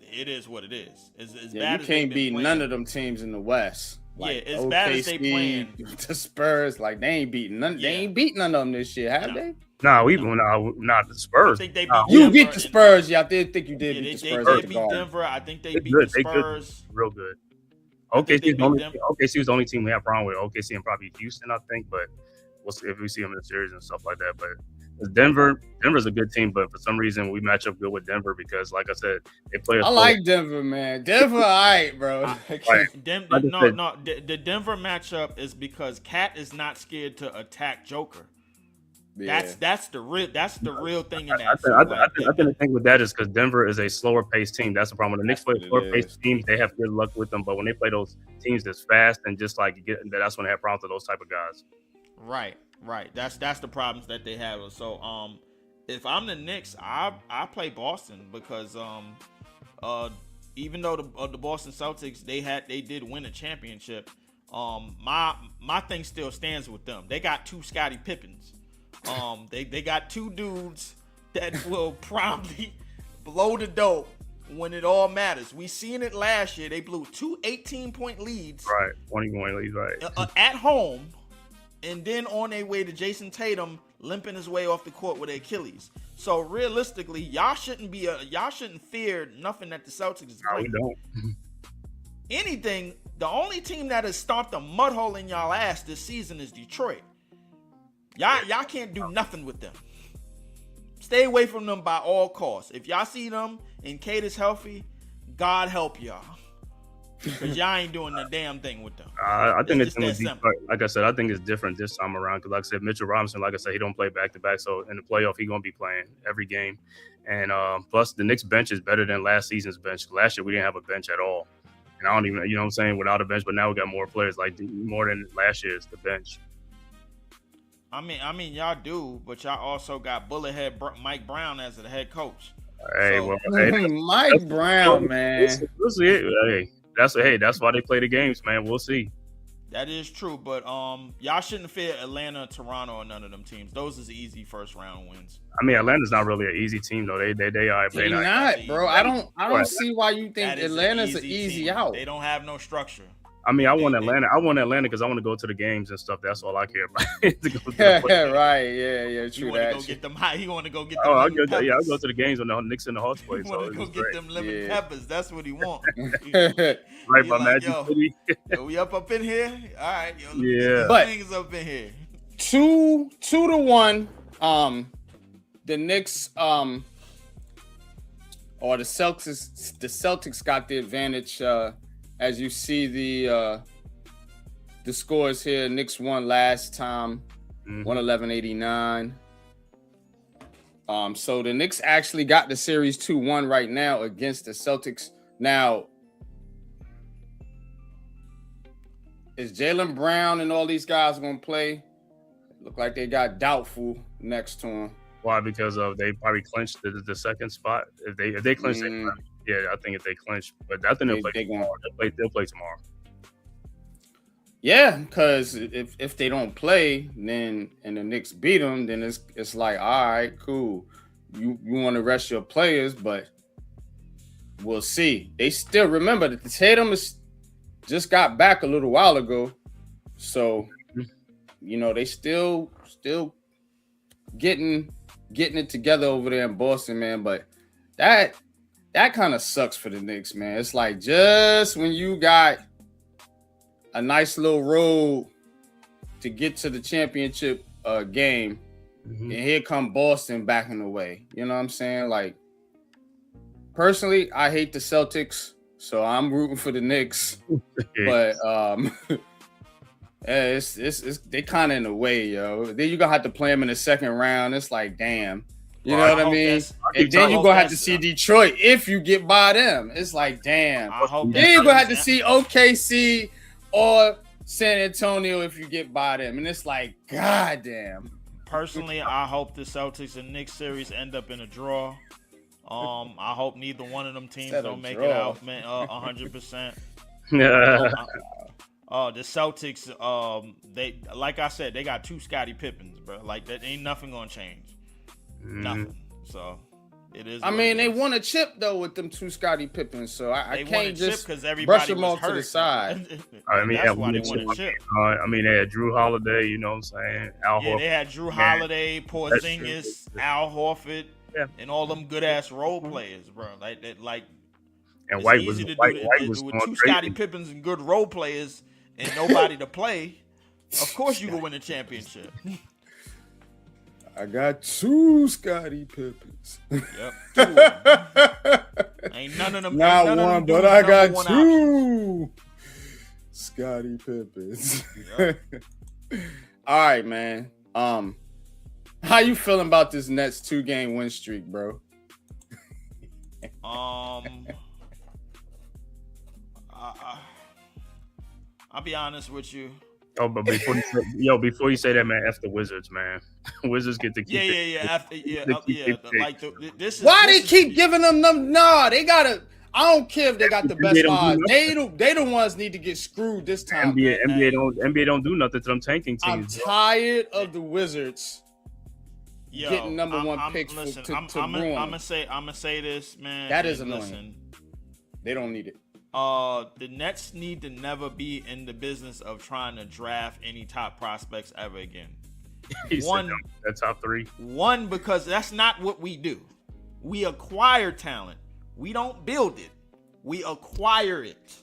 it is what it is. As bad you as can't beat none of them teams in the West. Like as bad as they playing, the Spurs, like they ain't beating none. They ain't beat none of them this year, have they? Not the Spurs. I think they beat You Denver beat the Spurs. Yeah, I did think you did beat the Spurs. They beat Denver. I think they beat the Spurs. Real good. OKC was the only team we have problem with. OKC and probably Houston, I think. But we'll see if we see them in the series and stuff like that. But Denver's a good team, but for some reason we match up good with Denver because, like I said, they play. I like Denver, man. Denver, all right, bro. The Denver matchup is because Cat is not scared to attack Joker. Yeah. That's the real thing in that. I think the thing with that is because Denver is a slower paced team. That's the problem. When the Knicks play slower paced teams, they have good luck with them. But when they play those teams that's fast and just like that's when they have problems with those type of guys. Right. That's the problems that they have. So if I'm the Knicks, I play Boston because even though the Boston Celtics they did win a championship, my thing still stands with them. They got two Scottie Pippins. They got two dudes that will probably blow the dope when it all matters. We seen it last year. They blew two 18-point leads. Right, 20-point leads, right. At home, and then on their way to Jason Tatum limping his way off the court with Achilles. So realistically, y'all shouldn't fear nothing that the Celtics is playing. No, we don't. Anything, the only team that has stomped a mud hole in y'all ass this season is Detroit. Y'all can't do nothing with them. Stay away from them by all costs. If y'all see them and Cade is healthy, God help y'all. Because y'all ain't doing the damn thing with them. I think it's like I said, I think it's different this time around. Because like I said, Mitchell Robinson, like I said, he don't play back-to-back. So in the playoff, he's going to be playing every game. And plus, the Knicks bench is better than last season's bench. Last year, we didn't have a bench at all. And I don't even, you know what I'm saying, without a bench. But now we got more players, like more than last year's, the bench. I mean, y'all do, but y'all also got Bullethead Mike Brown as the head coach. Hey, Mike Brown, man. We'll see. That's why they play the games, man. We'll see. That is true, but y'all shouldn't fear Atlanta, Toronto, or none of them teams. Those is easy first round wins. I mean, Atlanta's not really an easy team though. They are. They're not, bro. I don't see why you think Atlanta's an easy out. They don't have no structure. I mean, I want Atlanta. I want Atlanta because I want to go to the games and stuff. That's all I care about. Right? Yeah. True that. He want to go get them. I'll go to the games when the Knicks and the Hawks play. He want to go get them lemon peppers. That's what he want. Right by Magic City. We up in here. All right, but things up in here. 2-1. The Knicks or the Celtics got the advantage. As you see the scores here, Knicks won last time, 111-89. So the Knicks actually got the series 2-1 right now against the Celtics. Now, is Jaylen Brown and all these guys going to play? Look like they got doubtful next to him. Why? Because they probably clinched the second spot. If they clinch, yeah, I think if they clinch, but I think they'll play tomorrow. They'll play tomorrow. Yeah, because if they don't play, then and the Knicks beat them, then it's like, all right, cool. You want to rest your players, but we'll see. They still remember that the Tatum just got back a little while ago, so they still getting it together over there in Boston, man. But that kind of sucks for the Knicks, man. It's like just when you got a nice little road to get to the championship game, and here come Boston backing away. You know what I'm saying? Like, personally, I hate the Celtics, so I'm rooting for the Knicks. But it's they kind of in the way, yo. Then you're gonna have to play them in the second round. It's like, damn. You know what I mean? And then you're going to have to see Detroit if you get by them. It's like, damn. Then you're going to have to see OKC or San Antonio if you get by them. And it's like, goddamn. Personally, I hope the Celtics and Knicks series end up in a draw. I hope neither one of them teams Instead of don't make draw. it out, man. 100%. Yeah. The Celtics, they like I said, they got 2 Scottie Pippens, bro. Like that ain't nothing gonna change. Nothing. So it is. I what mean, it they is. won a chip though with them 2 Scottie Pippens, so I They won a can't chip just because brush everybody them was off to the hurt. side. I mean, that's why they won a chip. I mean, they had Drew Holiday. You know what I'm saying? Al Yeah, Horford. they had Drew Man, Holiday, that's Porzingis, true. Al Horford, Yeah. and all them good ass role players, bro. Like that, like And it's White easy was to do White, it White was with going 2 crazy. Scottie Pippens and good role players and nobody to play. Of course, you can win a championship. I got 2 Scottie Pippens. Yep, 2 of them. Ain't none of them. Not none of one, them but dudes I number got 1 2 Scottie Pippens. Yep. All right, man. How you feeling about this Nets 2-game win streak, bro? I'll be honest with you. Oh, but before you say that, man, F the Wizards, man. Wizards get to keep it. Yeah. After, like this is. Why this they is- keep giving them? Nah, they gotta. I don't care if they got the best They don't do odds. nothing. They the ones need to get screwed this time. NBA don't do nothing to them tanking I'm teams. tired of the Wizards Yo, getting number one I'm- picks listen, to I'm ruin. gonna say this, man. That is and annoying. Listen, They don't need it. the Nets need to never be in the business of trying to draft any top prospects ever again. He said One- that top 3. One, because that's not what we do. We acquire talent. We don't build it. We acquire it.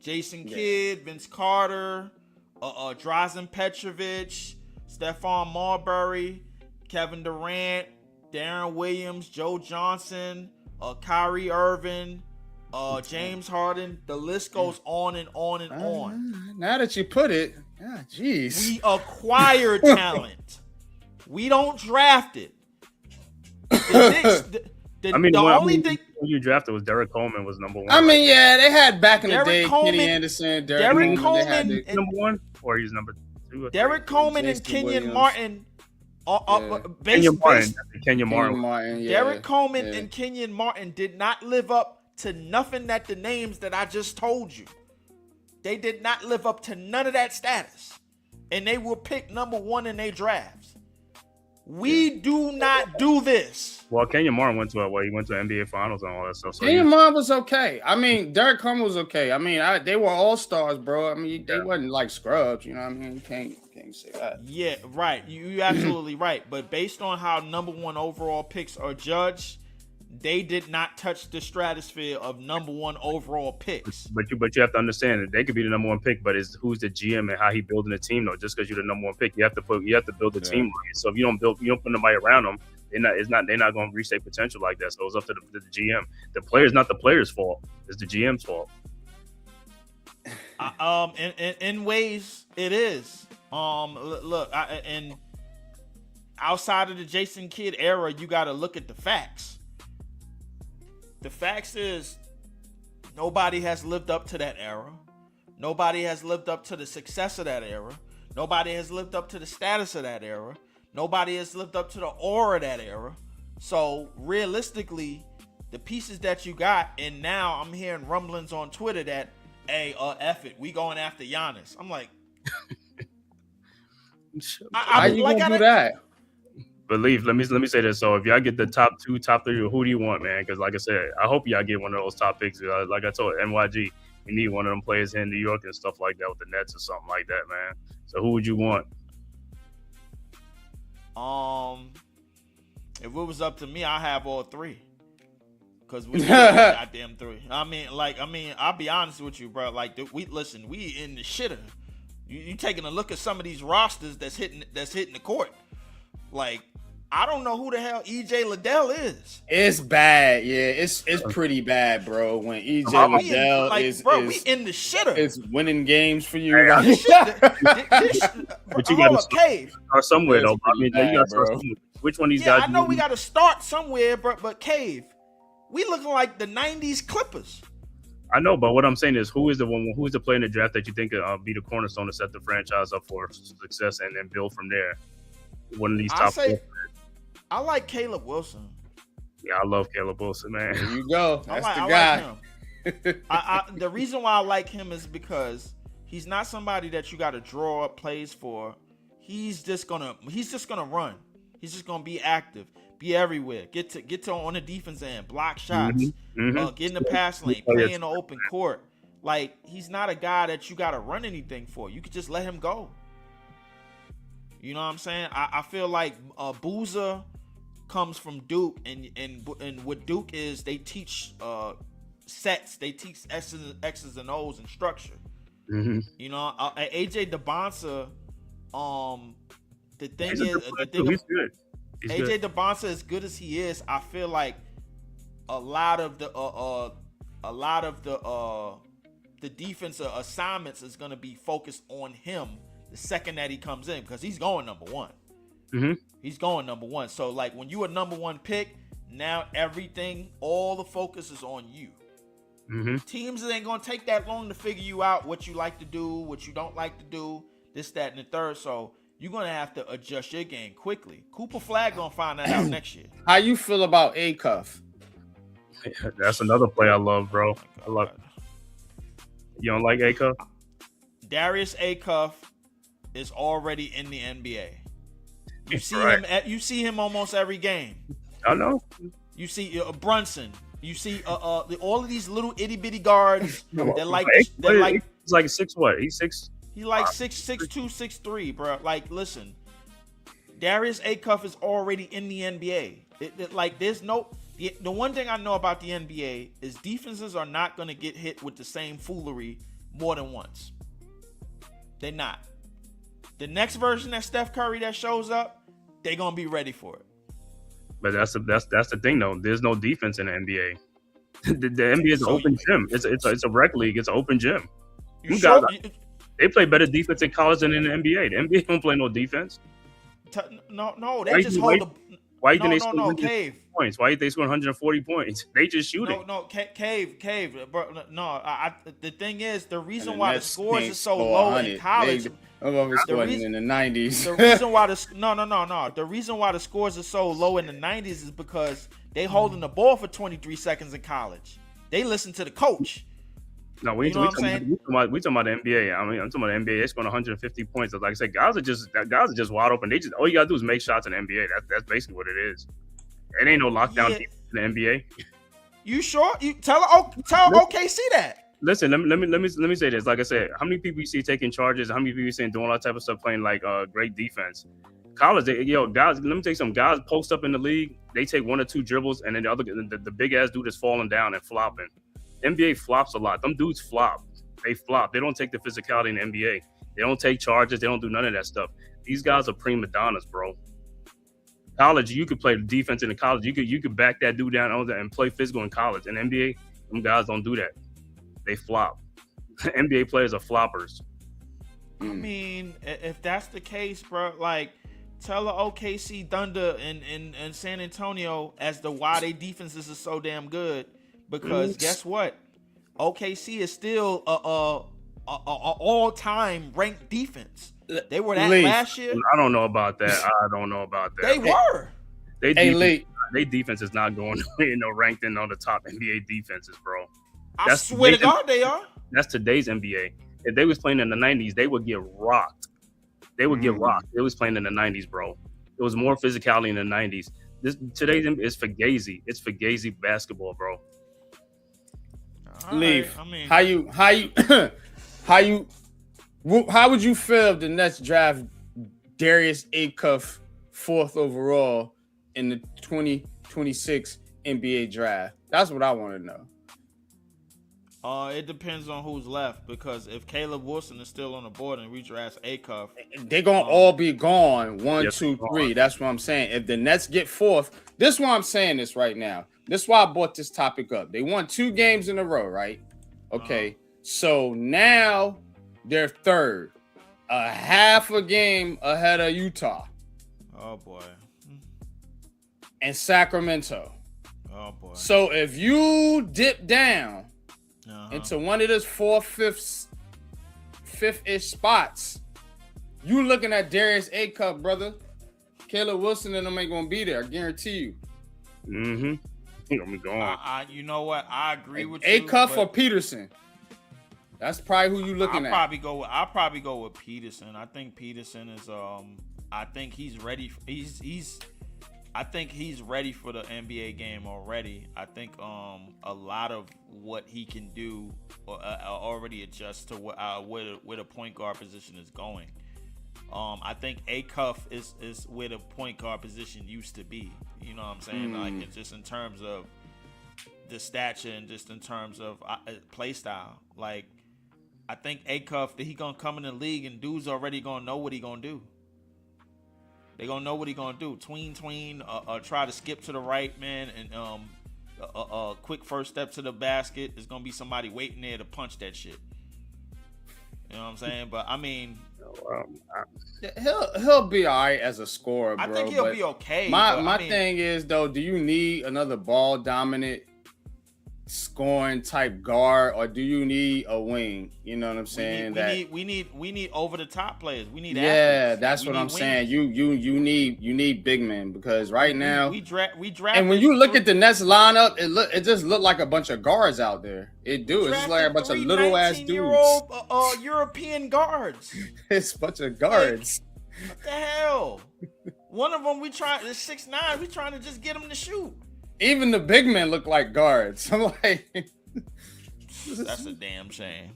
Jason Kidd, Vince Carter, Drazen Petrovic, Stephon Marbury, Kevin Durant, Darren Williams, Joe Johnson, Kyrie Irving, James Harden. The list goes on and on and on. Now that you put it, jeez. We acquire talent. We don't draft it. The Knicks, the only thing. When you drafted was Derek Coleman was number 1. I mean, yeah, they had back in the Derek day Coleman- Kenny Anderson, Derek Coleman they had the- and- number 1, or he's number 2. Derek Coleman and Jason Kenyon Williams. Martin. Kenyon Martin. Kenyon Martin. Martin, yeah, Derek Coleman yeah. and Kenyon Martin did not live up to nothing that the names that I just told you. They did not live up to none of that status. And they were picked number 1 in their drafts. We do not do this. Well, Kenyon Martin went to NBA Finals and all that stuff. So Kenyon Martin was okay. I mean, Derek Coleman was okay. I mean, they were all stars, bro. I mean, they wasn't like scrubs. You know what I mean? You can't say that. Yeah, right. You're absolutely right. But based on how number 1 overall picks are judged, they did not touch the stratosphere of number 1 overall picks. But you have to understand that they could be the number 1 pick, but it's who's the GM and how he building the team though. Just because you're the number 1 pick, you have to build the team right. So if you don't put nobody around them, they're not going to reach their potential like that. So it's up to the GM. The player's not the player's fault. It's the GM's fault. In ways it is. And outside of the Jason Kidd era, you got to look at the facts. The facts is nobody has lived up to that era. Nobody has lived up to the success of that era. Nobody has lived up to the status of that era. Nobody has lived up to the aura of that era. So realistically, the pieces that you got, and now I'm hearing rumblings on Twitter that, hey, F it, we going after Giannis. I'm like, How you gonna do that? Believe. Let me say this. So if y'all get the top 2, top 3, who do you want, man? Because like I said, I hope y'all get one of those top picks. Like I told NYG, we need one of them players here in New York and stuff like that with the Nets or something like that, man. So who would you want? If it was up to me, I have all 3. Cause we goddamn 3. I'll be honest with you, bro. Like we in the shitter. You taking a look at some of these rosters that's hitting the court. Like, I don't know who the hell EJ Liddell is. It's bad, yeah. It's pretty bad, bro. When EJ Liddell we in the shitter. Is winning games for you. But you got to Cave. start somewhere, though. I mean, bad, you got to bro. start somewhere. Which one of these Yeah, guys? I know we got to start somewhere, but Cave, we looking like the '90s Clippers. I know, but what I'm saying is, who's the player in the draft that you think be the cornerstone to set the franchise up for success and then build from there? One of these top. I like Caleb Wilson. Yeah, I love Caleb Wilson, man. There you go. That's the I guy. like him. The reason why I like him is because he's not somebody that you got to draw up plays for. He's just gonna run. He's just gonna be active, be everywhere. Get to on the defense end, block shots, get in the pass lane, play in the open court. Like, he's not a guy that you got to run anything for. You could just let him go. You know what I'm saying? I feel like Boozer comes from Duke, and what Duke is, they teach sets, they teach X's and O's and structure. You know, AJ DeBonsa, the thing is, he's good. AJ DeBonsa, as good as he is, I feel like a lot of the defensive assignments is going to be focused on him the second that he comes in, because he's going number one. He's going number one. So, like, when you a number one pick, now all the focus is on you. Teams ain't going to take that long to figure you out, what you like to do, what you don't like to do, this, that, and the third. So, you're going to have to adjust your game quickly. Cooper Flagg going to find that out next year. How you feel about A-Cuff? That's another play I love, bro. I love it. You don't like A-Cuff? Darius A-Cuff is already in the NBA. You see you see him almost every game. I know. You see Brunson. You see all of these little itty bitty guards. They're like he's like 6 what? He's 6. He like 6'2", 6'3", bro. Like, listen, Darius A-Cuff is already in the NBA. Like, there's no. The one thing I know about the NBA is defenses are not going to get hit with the same foolery more than once. They're not. The next version that Steph Curry that shows up, they're going to be ready for it. But that's the thing, though. There's no defense in the NBA. the NBA is an open gym. It's a rec league. It's an open gym. They play better defense in college than in the NBA. The NBA don't play no defense. No, they just hold the. Why do they score 140 points? Why they score 140 points? They just shooting. Cave, bro. No, the thing is, the reason why the scores are so low in college. I'm over scoring in the 90s. The reason why the reason why the scores are so low in the 90s is because they holding the ball for 23 seconds in college. They listen to the coach. No, we talking about the NBA. I mean, I'm talking about the NBA. They're scoring 150 points. Like I said, guys are just wide open. All you gotta do is make shots in the NBA. That's basically what it is. It ain't no lockdown in the NBA. You sure? You tell OKC that. Listen, let me say this. Like I said, how many people you see taking charges? How many people you see doing all that type of stuff, playing like great defense? College, guys. Let me tell you something. Guys post up in the league. They take 1 or 2 dribbles, and then the big ass dude is falling down and flopping. NBA flops a lot. Them dudes flop. They flop. They don't take the physicality in the NBA. They don't take charges. They don't do none of that stuff. These guys are prima donnas, bro. College, you could play defense in the college. You could back that dude down and play physical in college. In NBA, them guys don't do that. They flop. NBA players are floppers. I mean, if that's the case, bro, like, tell the OKC Thunder and San Antonio as to why their defenses are so damn good. Because guess what? OKC is still a all-time ranked defense. They were that last year. I don't know about that. They were. They defense is not going ranked in on the top NBA defenses, bro. I swear to God, they are. That's today's NBA. If they was playing in the 90s, they would get rocked. They was playing in the 90s, bro. There was more physicality in the 90s. Today's is Fugazi. It's Fugazi basketball, bro. Leaf. I mean, how would you feel if the Nets draft Darius A-Cuff 4th overall in the 2026 NBA draft? That's what I want to know. It depends on who's left, because if Caleb Wilson is still on the board and we draft A-Cuff, they're gonna all be gone. 1, 2, 3. That's what I'm saying. If the Nets get 4th, this is why I'm saying this right now. This is why I brought this topic up. They won 2 games in a row, right? Okay. So now they're 3rd. A half a game ahead of Utah. Oh, boy. And Sacramento. Oh, boy. So if you dip down into one of those 4th, 5th-ish spots, you looking at Darius A-Cuff, brother. Caleb Wilson and them ain't going to be there. I guarantee you. I'm going. You know what? I agree with A you. Cuff or but Peterson? That's probably who you looking I'll at. probably go with Peterson. I think Peterson is I think he's ready. I think he's ready for the NBA game already. I think a lot of what he can do already adjusts to where the point guard position is going. I think A Cuff is where the point guard position used to be. You know what I'm saying? Like it's just in terms of the stature and just in terms of play style. Like I think A Cuff, he gonna come in the league and dudes already gonna know what he gonna do. They gonna know what he gonna do. Tween, try to skip to the right, man, and a quick first step to the basket. There's gonna be somebody waiting there to punch that shit. You know what I'm saying? But I mean, he'll be all right as a scorer, bro. I think he'll be okay. My thing is though, do you need another ball dominant scoring type guard, or do you need a wing? You know what I'm saying? We need over the top players. We need athletes. That's That's what I'm saying. You need big men, because right now we draft. And when you look at the Nets lineup, it just looked like a bunch of guards out there. It do. It's just like a bunch of little ass dudes. European guards. It's a bunch of guards. What the hell? One of them the 6'9". We trying to just get him to shoot. Even the big men look like guards. I'm like, that's a damn shame.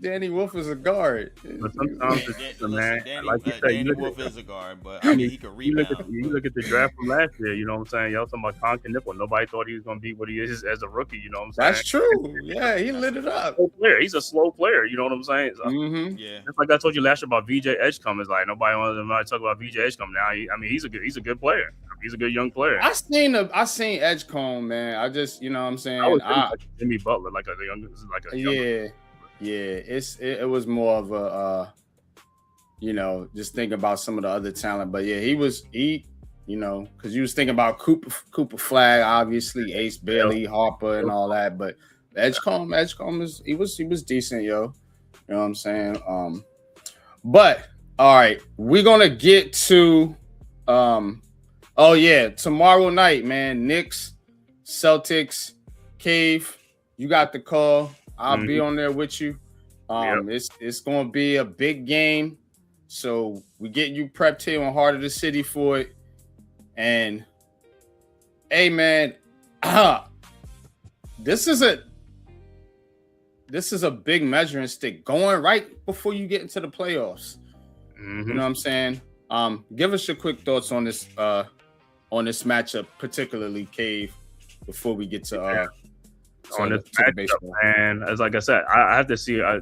Danny Wolf is a guard. But sometimes man, like you said, Danny Wolf is a guard, but I mean, he could rebound. You look at the draft from last year. You know what I'm saying? Y'all talking about Con Knippel. Nobody thought he was going to be what he is as a rookie. You know what I'm saying? That's true. Yeah, he lit it up. He's a slow player. You know what I'm saying? So, yeah. Just like I told you last year about VJ Edgecombe. It's like nobody wants to talk about VJ Edgecombe now. He's a good player. He's a good young player. I seen Edgecombe, man. I just, you know what I'm saying? I was like Jimmy Butler, It was more of a just think about some of the other talent. But yeah, because you was thinking about Cooper Flag, obviously, Ace Bailey, Harper, and all that. But Edgecombe he was decent, yo. You know what I'm saying? But all right, we're gonna get to tomorrow night, man. Knicks, Celtics, Cave. You got the call. I'll be on there with you. It's gonna be a big game, so we getting you prepped here on Heart of the City for it. And hey, man, this is a big measuring stick going right before you get into the playoffs. You know what I'm saying? Give us your quick thoughts on this matchup, particularly Cave, before we get to on this matchup, man. As like I said, I have to see. I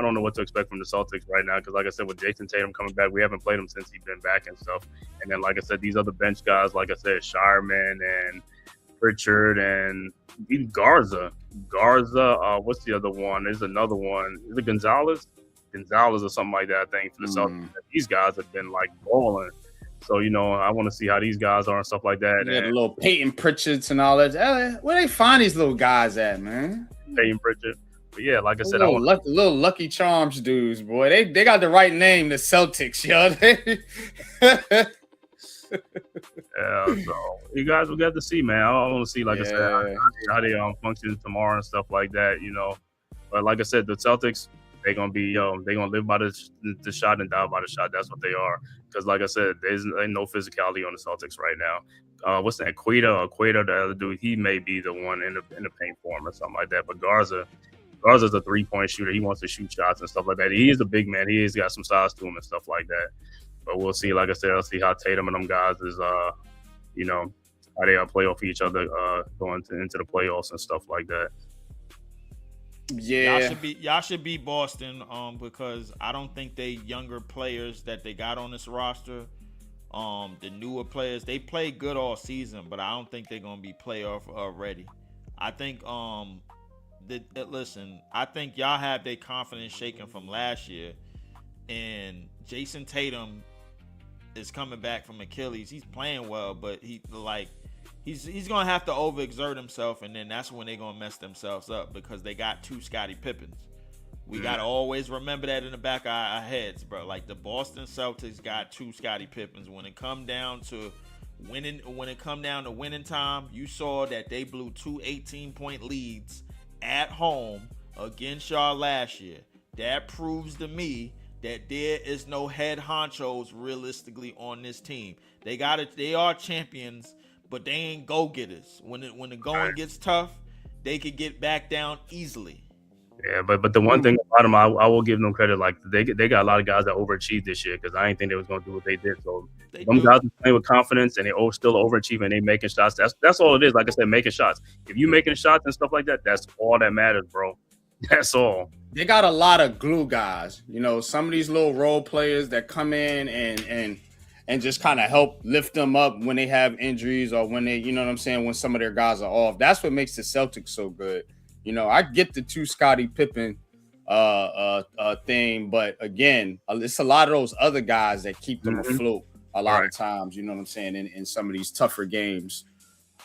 don't know what to expect from the Celtics right now, because like I said, with Jason Tatum coming back, we haven't played him since he's been back and stuff. And then like I said, these other bench guys, like I said, Shireman and Pritchard and even Garza. What's the other one? There's another one. Is it Gonzalez or something like that? I think for the Celtics, these guys have been like balling. So, I want to see how these guys are and stuff like that. Yeah, the little Peyton Pritchards and all that. Where they find these little guys at, man? Peyton Pritchard. But yeah, like I said, little Lucky Charms dudes, boy. They got the right name, the Celtics, yo. Yeah, so you guys will get to see, man. I want to see, like I said, how they function tomorrow and stuff like that, But like I said, the Celtics, they're gonna be they're gonna live by the shot and die by the shot. That's what they are. Because like I said, there's no physicality on the Celtics right now. What's that? Quita, the other dude, he may be the one in the paint for him or something like that. But Garza's a 3-point shooter. He wants to shoot shots and stuff like that. He is a big man. He's got some size to him and stuff like that. But we'll see. Like I said, I'll see how Tatum and them guys is how they play off each other going into the playoffs and stuff like that. Yeah, y'all should be Boston because I don't think they younger players that they got on this roster, the newer players, they play good all season, but I don't think they're gonna be playoff ready. I think I think y'all have their confidence shaken from last year, and Jason Tatum is coming back from Achilles. He's playing well, but he's gonna have to overexert himself, and then that's when they're gonna mess themselves up because they got 2 Scottie Pippins. We gotta always remember that in the back of our heads, bro. Like the Boston Celtics got 2 Scottie Pippins. When it come down to when it come down to winning time, you saw that they blew 2 18-point leads at home against y'all last year. That proves to me that there is no head honchos realistically on this team. They are champions, but they ain't go-getters. When the going gets tough, they could get back down easily. Yeah, but the one thing about them, I will give them credit. Like they got a lot of guys that overachieved this year because I didn't think they was going to do what they did. So them guys are playing with confidence and they still overachieving and they making shots. That's all it is. Like I said, making shots. If you making shots and stuff like that, that's all that matters, bro. That's all. They got a lot of glue guys. You know, some of these little role players that come in and just kind of help lift them up when they have injuries or when they, you know what I'm saying, when some of their guys are off. That's what makes the Celtics so good. You know, I get the 2 Scottie Pippen thing, but again, it's a lot of those other guys that keep them afloat a lot of times, you know what I'm saying, in some of these tougher games.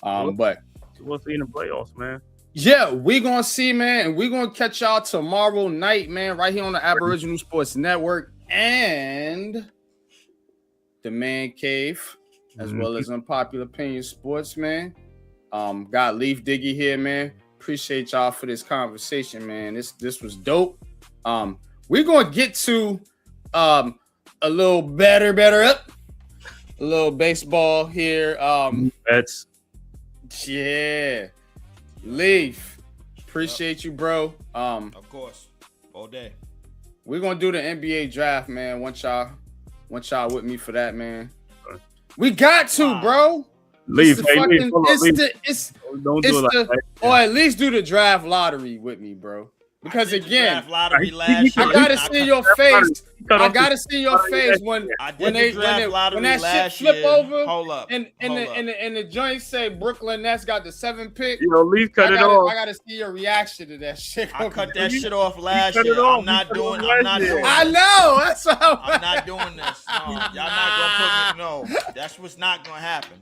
But we'll see in the playoffs, man. Yeah, we're going to see, man, and we're going to catch y'all tomorrow night, man, right here on the Aboriginal Sports Network and the Man Cave, as well as Unpopular Opinion Sports, man. Got Leaf Diggy here, man. Appreciate y'all for this conversation, man. This was dope. We're gonna get to a little better up, a little baseball here. That's Leaf. Appreciate you, bro. Of course, all day. We're gonna do the NBA draft, man. Want y'all with me for that, man. We got to, bro. Leave, or at least do the draft lottery with me, bro. Because again, lottery last year. I gotta see your face. I gotta see your face when that shit flip over. Hold up. And the joint say Brooklyn Nets got the 7th pick. Leaf cut it off. I gotta see your reaction to that shit. I cut that shit off last year. I'm not doing I know. That's how I'm not doing this. No, y'all not gonna put me. No, that's what's not gonna happen.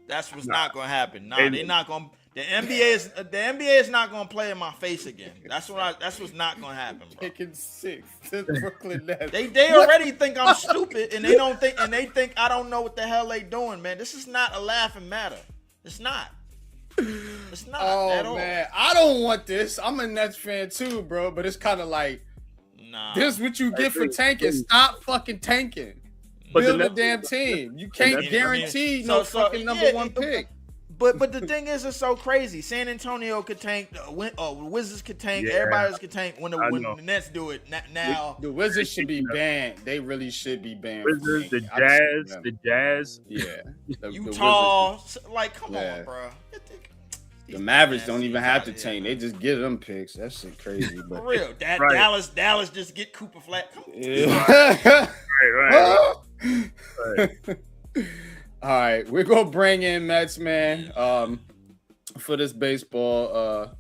That's what's not gonna happen. No, they're not gonna. The NBA is not gonna play in my face again. That's what's not gonna happen, bro. Picking 6 to Brooklyn Nets. They already think I'm stupid, and they think I don't know what the hell they doing, man. This is not a laughing matter. It's not. It's not at all. Man, I don't want this. I'm a Nets fan too, bro. But it's kind of like, this is what you get for tanking. Stop fucking tanking. Build a damn team. You can't guarantee no fucking number 1 pick. But the thing is, it's so crazy. San Antonio could tank. The Wizards could tank. Yeah. everybody else could tank when the Nets do it. Now the Wizards should be banned. They really should be banned. Wizards, the Jazz. Yeah. Utah. Like, come on, bro. The Mavericks don't even have to tank. They just get them picks. That shit crazy. But for real, Dallas just get Cooper Flat. Come on. Yeah. Right. All right, we're gonna bring in Mets, man, for this baseball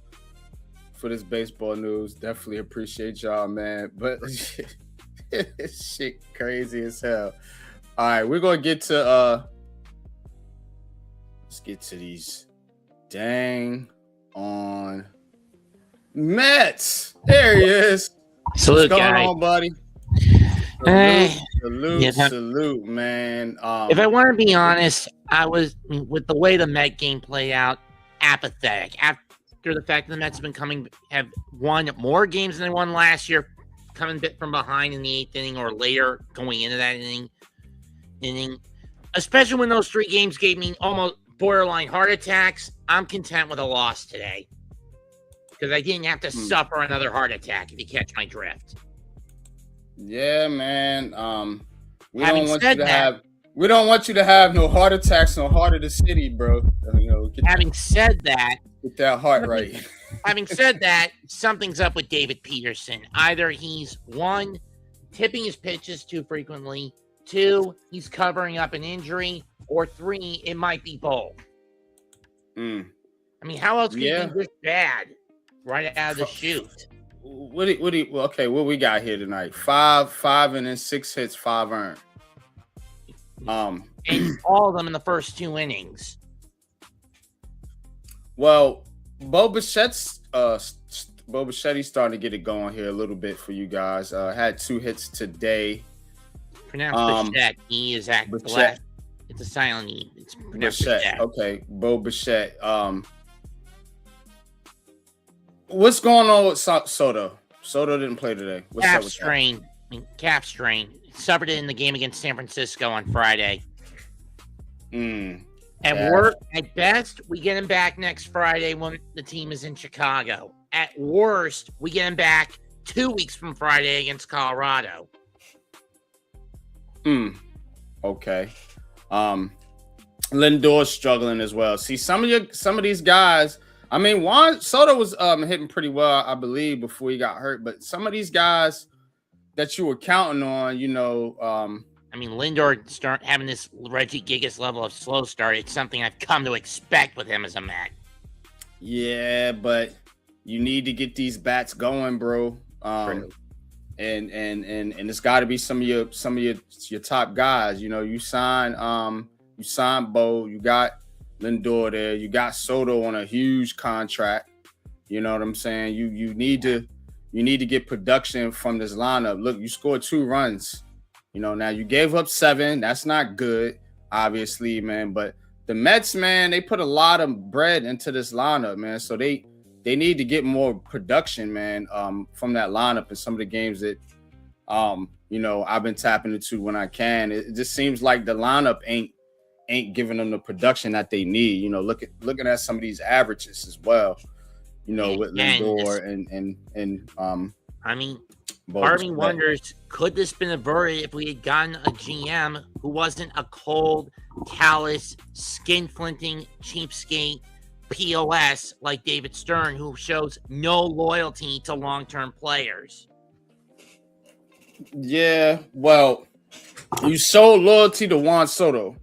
news. Definitely appreciate y'all, man. But shit crazy as hell. All right, we're gonna get to let's get to these dang on Mets. There he is. Salute, what's going on, buddy? Salute, man. If I want to be honest, I was, with the way the Met game played out, apathetic. After the fact that the Mets have won more games than they won last year, coming a bit from behind in the 8th inning or later going into that inning, especially when those 3 games gave me almost borderline heart attacks, I'm content with a loss today because I didn't have to suffer another heart attack, if you catch my drift. Yeah, man. We don't want you to have no heart attacks, no heart of the city, bro. Having said that, get that heart right. Having said that, something's up with David Peterson. Either he's 1, tipping his pitches too frequently, 2, he's covering up an injury, or 3, it might be both. I mean, how else can you be this bad right out of the chute? What we got here tonight? 5 and then 6 hits, 5 earned. And all of them in the first 2 innings. Well, Bo Bichette's starting to get it going here a little bit for you guys. Had 2 hits today. Pronounced Bichette. He is It's a silent E. It's pronounced Bichette. Bichette. Okay, Bo Bichette. What's going on with Soto? Soto didn't play today. What's up Calf with strain. Calf strain. Suffered it in the game against San Francisco on Friday. that? At best, we get him back next Friday when the team is in Chicago. At worst, we get him back 2 weeks from Friday against Colorado. Okay. Lindor's struggling as well. See, some of these guys. I mean, Juan Soto was hitting pretty well, I believe, before he got hurt. But some of these guys that you were counting on, I mean, Lindor start having this Reggie Gigas level of slow start. It's something I've come to expect with him as a Met. Yeah, but you need to get these bats going, bro. And it's got to be some of your top guys. You sign Bo, you got Lindor there, you got Soto on a huge contract. You know what I'm saying? You need to get production from this lineup. Look, you scored 2 runs. Now you gave up 7. That's not good, obviously, man. But the Mets, man, they put a lot of bread into this lineup, man. So they need to get more production, man, from that lineup in some of the games that, I've been tapping into when I can. It just seems like the lineup ain't giving them the production that they need. Looking at some of these averages as well. With Lindor and I mean, part of me wonders, could this been averted if we had gotten a GM who wasn't a cold, callous, skin-flinting, cheapskate POS like David Stern, who shows no loyalty to long-term players? Yeah, well, you showed loyalty to Juan Soto.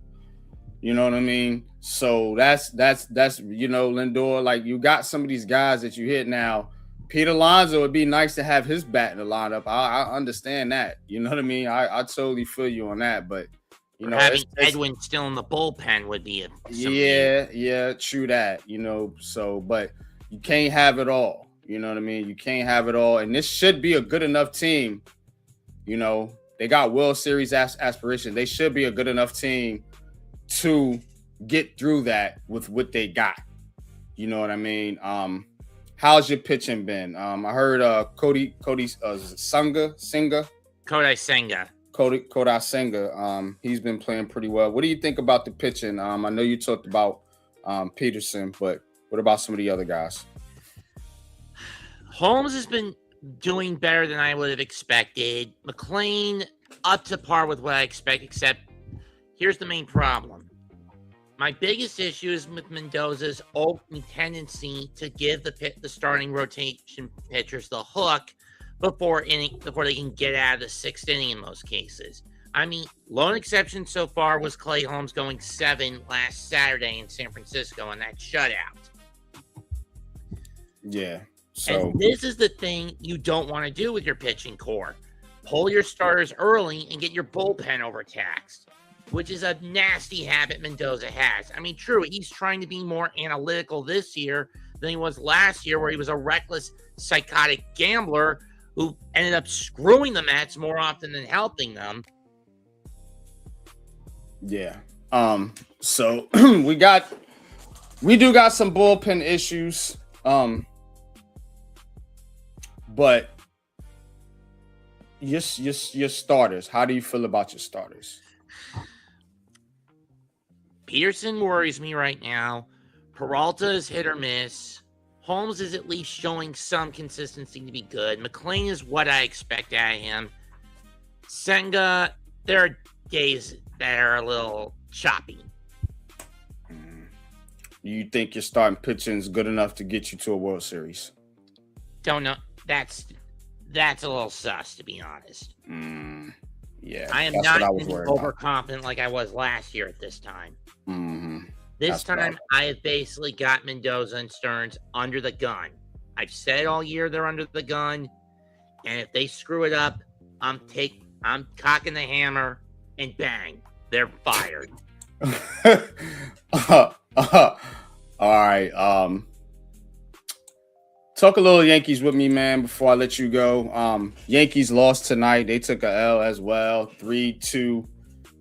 You know what I mean? So that's Lindor. Like, you got some of these guys that you hit now. Pete Alonso, would be nice to have his bat in the lineup. I understand that. You know what I mean? I totally feel you on that. But having Edwin still in the bullpen would be yeah, true that. So but you can't have it all. You know what I mean? You can't have it all. And this should be a good enough team. They got World Series aspirations. They should be a good enough team to get through that with what they got. You know what I mean? How's your pitching been? I heard Kodai Senga. He's been playing pretty well. What do you think about the pitching? I know you talked about Peterson, but what about some of the other guys? Holmes has been doing better than I would have expected. McLean up to par with what I expect, except here's the main problem. My biggest issue is with Mendoza's open tendency to give the starting rotation pitchers the hook before they can get out of the 6th inning in most cases. I mean, lone exception so far was Clay Holmes going 7 last Saturday in San Francisco in that shutout. Yeah. So and this is the thing you don't want to do with your pitching core. Pull your starters early and get your bullpen overtaxed, which is a nasty habit Mendoza has. I mean, true, he's trying to be more analytical this year than he was last year, where he was a reckless, psychotic gambler who ended up screwing the Mets more often than helping them. Yeah. So we do got some bullpen issues. But your starters, how do you feel about your starters? Peterson worries me right now. Peralta is hit or miss. Holmes is at least showing some consistency to be good. McLean is what I expect out of him. Senga, there are days that are a little choppy. You think your starting pitching is good enough to get you to a World Series? Don't know. That's a little sus, to be honest. Yeah, I am not overconfident like I was last year at this time. This time, I have basically got Mendoza and Stearns under the gun. I've said all year they're under the gun, and if they screw it up, I'm cocking the hammer, and bang, they're fired. All right. Talk a little Yankees with me, man, before I let you go. Yankees lost tonight. They took a L as well, 3-2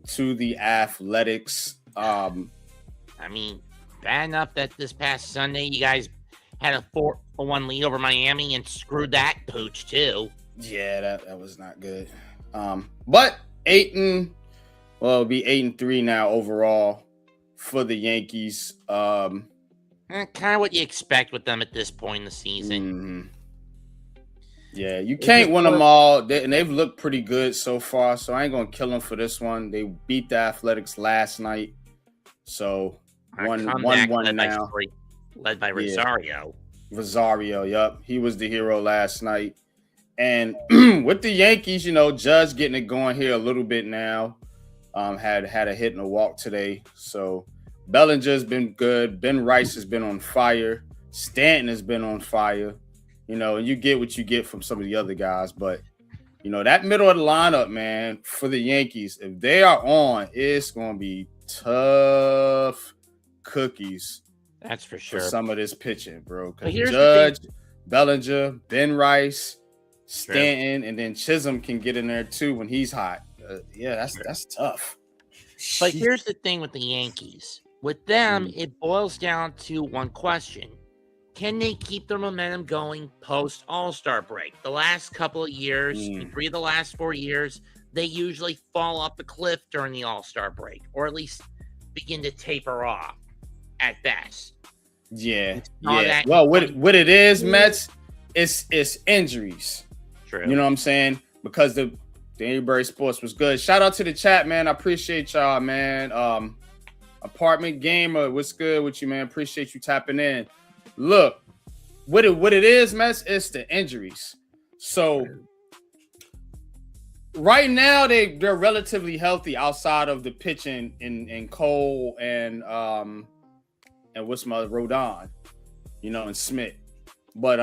to the Athletics. I mean, bad enough that this past Sunday you guys had a 4-1 lead over Miami and screwed that pooch too. Yeah, that was not good. But it'll be 8-3 now overall for the Yankees. Kind of what you expect with them at this point in the season. Yeah, you can't win them all, and they've looked pretty good so far. So I ain't gonna kill them for this one. They beat the Athletics last night, so 1-1 now. Led by Rosario. Rosario, yup, he was the hero last night. And with the Yankees, Judge getting it going here a little bit now. Had a hit and a walk today. So Bellinger's been good. Ben Rice has been on fire. Stanton has been on fire. And you get what you get from some of the other guys. But, that middle of the lineup, man, for the Yankees, if they are on, it's going to be tough cookies. That's for sure. For some of this pitching, bro. Because Here's Judge, Bellinger, Ben Rice, Stanton, and then Chisholm can get in there too when he's hot. That's tough. But here's the thing with the Yankees. With them, it boils down to one question. Can they keep their momentum going post All-Star break? The last couple of years, 3 of the last 4 years, they usually fall off the cliff during the All-Star break, or at least begin to taper off at best. Yeah. Well, what it is, Mets, it's injuries. True. You know what I'm saying? Because the Danbury Sports was good. Shout out to the chat, man. I appreciate y'all, man. Apartment Gamer, what's good with you, man? Appreciate you tapping in. Look, what it is, Mets, it's the injuries. So right now they're relatively healthy outside of the pitching in Cole and what's my Rodon, and Smith. But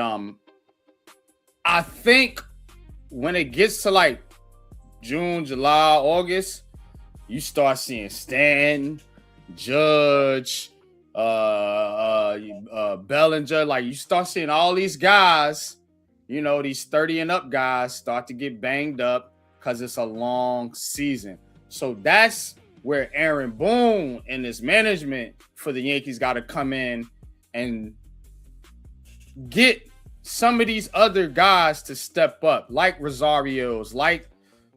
I think when it gets to like June, July, August, you start seeing Stanton, Judge, Bellinger. Like you start seeing all these guys, these 30 and up guys start to get banged up because it's a long season. So that's where Aaron Boone and his management for the Yankees got to come in and get some of these other guys to step up, like Rosario's, like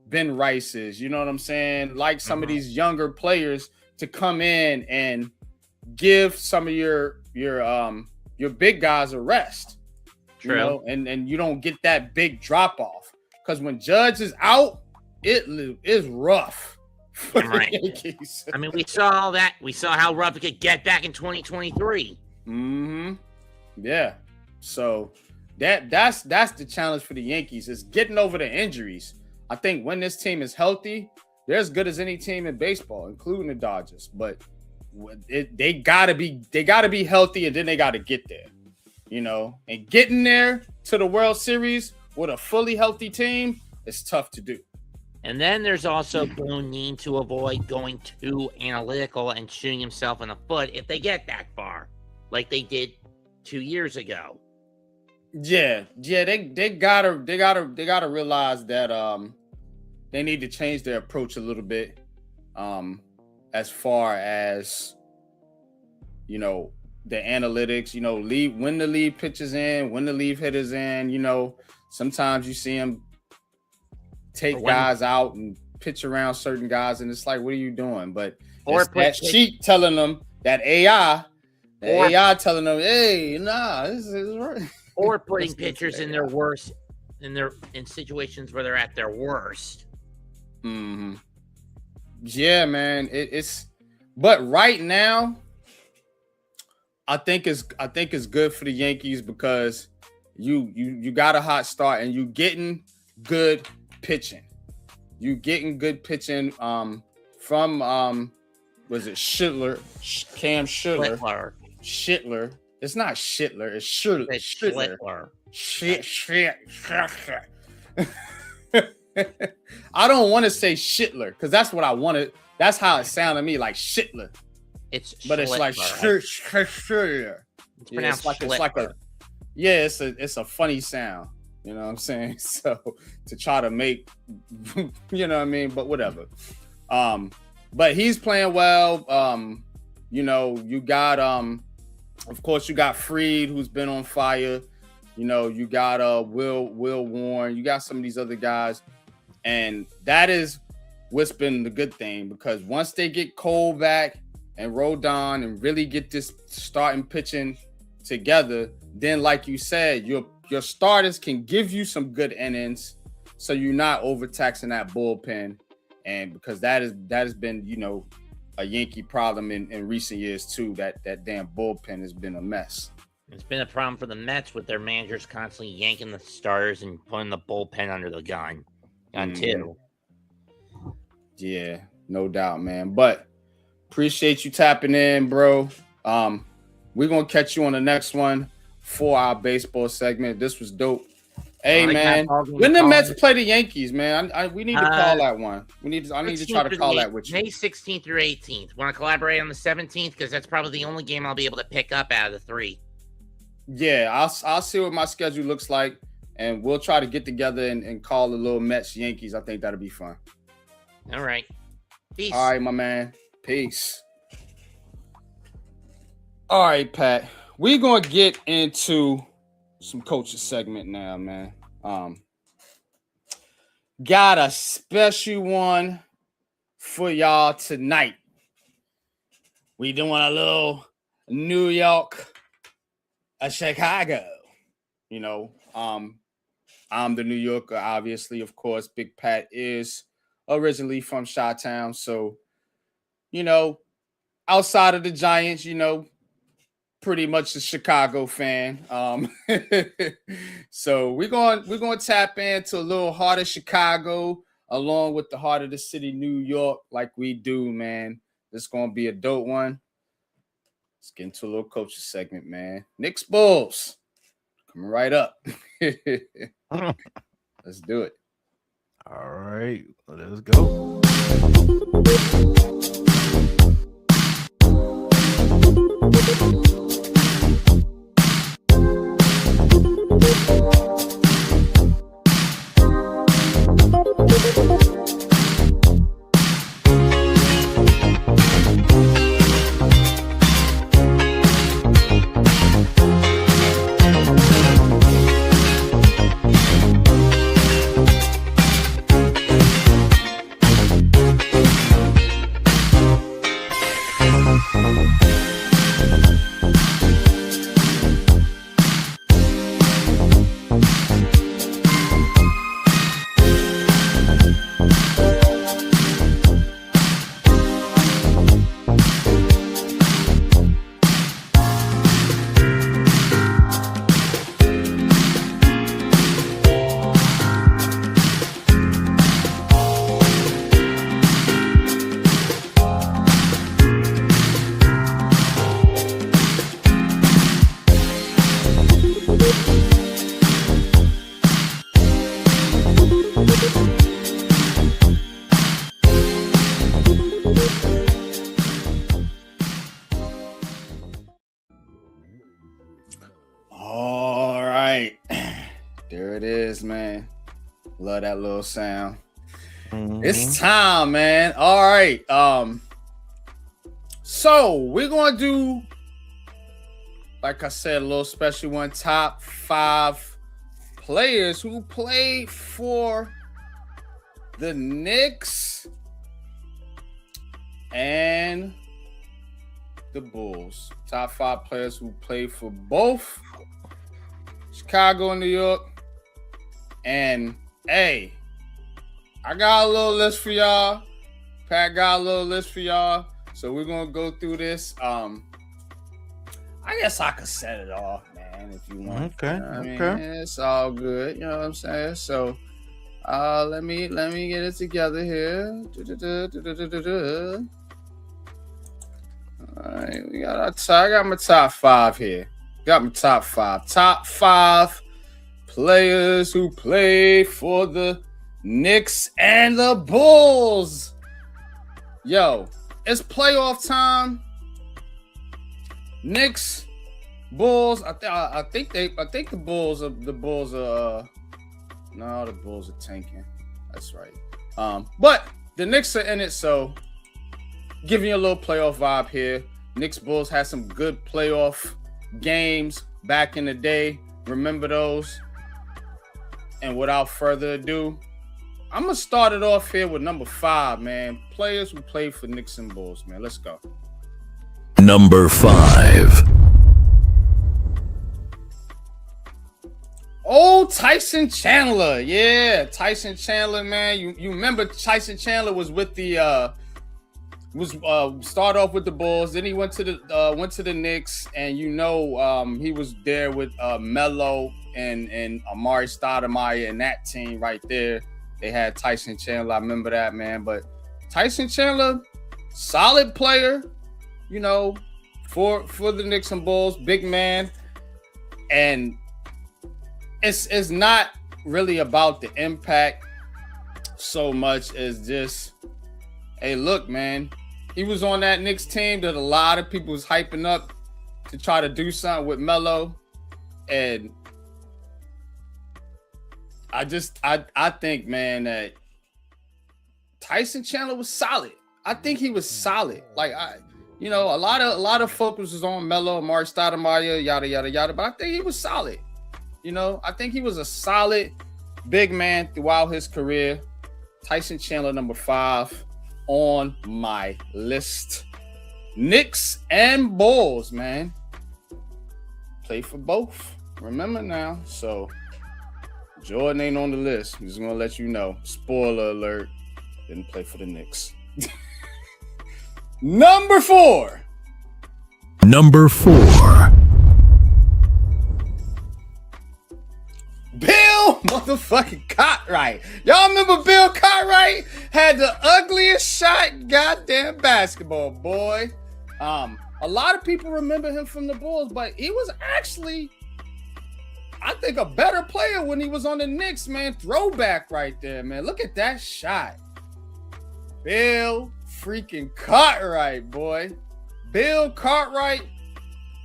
Ben Rice's, you know what I'm saying? Like some of these younger players to come in and give some of your big guys a rest. True. And you don't get that big drop off. Because when Judge is out, it is rough. Right. I mean, we saw all that. We saw how rough it could get back in 2023. Yeah. So that's the challenge for the Yankees is getting over the injuries. I think when this team is healthy, they're as good as any team in baseball, including the Dodgers. But they gotta be healthy, and then they gotta get there. And getting there to the World Series with a fully healthy team is tough to do. And then there's also Boone needing to avoid going too analytical and shooting himself in the foot if they get that far, like they did 2 years ago. Yeah, they gotta realize that they need to change their approach a little bit, as far as the analytics. When the lead pitches in, when the lead hitters in. Sometimes you see them take guys out and pitch around certain guys, and it's like, what are you doing? But it's that sheet telling them that AI telling them, hey, nah, this is right. Or putting pitchers in their worst, in situations where they're at their worst. Yeah, man. But right now, I think it's good for the Yankees because you got a hot start and you getting good pitching. You getting good pitching from was it Schitler? Cam Schitler. Schitler. It's not Schitler. It's Schitler. Shit. I don't want to say Schitler because that's what I wanted. That's how it sounded to me, like Schitler. It's like Schitler. It's a funny sound. You know what I'm saying? So to try to make, you know what I mean? But whatever. but he's playing well. You know, you got of course you got Freed, who's been on fire. You know, you got Will Warren. You got some of these other guys, and that is what's been the good thing, because once they get Cole back and Rodon and really get this starting pitching together, then like you said, your starters can give you some good innings, so you're not overtaxing that bullpen. And because that has been, you know, a Yankee problem in recent years too. That damn bullpen has been a mess. It's been a problem for the Mets with their managers constantly yanking the starters and putting the bullpen under the gun. Too. Yeah, no doubt, man. But appreciate you tapping in, bro. We're gonna catch you on the next one for our baseball segment. This was dope. Hey, man, when the Mets play the Yankees, man, we need to call that one. I need to try to call that with you. May 16th through 18th. Want to collaborate on the 17th? Because that's probably the only game I'll be able to pick up out of the three. Yeah, I'll see what my schedule looks like, and we'll try to get together and call the little Mets Yankees. I think that'll be fun. All right. Peace. All right, my man. Peace. All right, Pat. We're going to get into some coaches segment now, man. Got a special one for y'all tonight. We doing a little New York, a Chicago. You know, I'm the New Yorker, obviously, of course. Big Pat is originally from Chi-Town, so, you know, outside of the Giants, you know, pretty much a Chicago fan. So we're going to tap into a little heart of Chicago along with the heart of the city, New York, like we do, man. This is going to be a dope one. Let's get into a little coaching segment, man. Knicks Bulls coming right up. Let's do it. All right, let's go. All right. There it is, man. Love that little sound. It's time, man. All right. So we're gonna do, like I said, a little special one. Top 5 players who played for the Knicks and the Bulls. Top 5 players who played for both Chicago and New York. And hey, I got a little list for y'all. Pat got a little list for y'all. So we're gonna go through this. I guess I could set it off, man, if you want. Okay. You know what I mean? Okay. It's all good. You know what I'm saying? So let me get it together here. All right, we got I got my top 5 here. Got my top 5. Top 5 players who played for the Knicks and the Bulls. Yo, it's playoff time. Knicks, Bulls. I think the Bulls are no, the Bulls are tanking. That's right. But the Knicks are in it, so giving you a little playoff vibe here. Knicks Bulls had some good playoff games back in the day. Remember those? And without further ado, I'm going to start it off here with number 5, man. Players who played for Knicks and Bulls, man. Let's go. Number 5. Oh, Tyson Chandler. Yeah, Tyson Chandler, man. You remember Tyson Chandler was with the start off with the Bulls, then he went to the Knicks, and he was there with Melo and Amari Stoudemire and that team right there. They had Tyson Chandler. I remember that, man. But Tyson Chandler, solid player, for the Knicks and Bulls, big man. And it's not really about the impact so much as just, hey, look, man, he was on that Knicks team that a lot of people was hyping up to try to do something with Melo. And I think, man, that Tyson Chandler was solid. I think he was solid. Like, a lot of focus was on Melo, Amari Stoudemire, yada, yada, yada. But I think he was solid. I think he was a solid big man throughout his career. Tyson Chandler, number 5 on my list. Knicks and Bulls, man. Play for both. Remember now. So Jordan ain't on the list. I'm just gonna let you know. Spoiler alert. Didn't play for the Knicks. Number 4. Number 4. Bill motherfucking Cartwright. Y'all remember Bill Cartwright? Had the ugliest shot goddamn basketball, boy. A lot of people remember him from the Bulls, but he was actually, I think, a better player when he was on the Knicks, man. Throwback right there, man. Look at that shot. Bill freaking Cartwright, boy. Bill Cartwright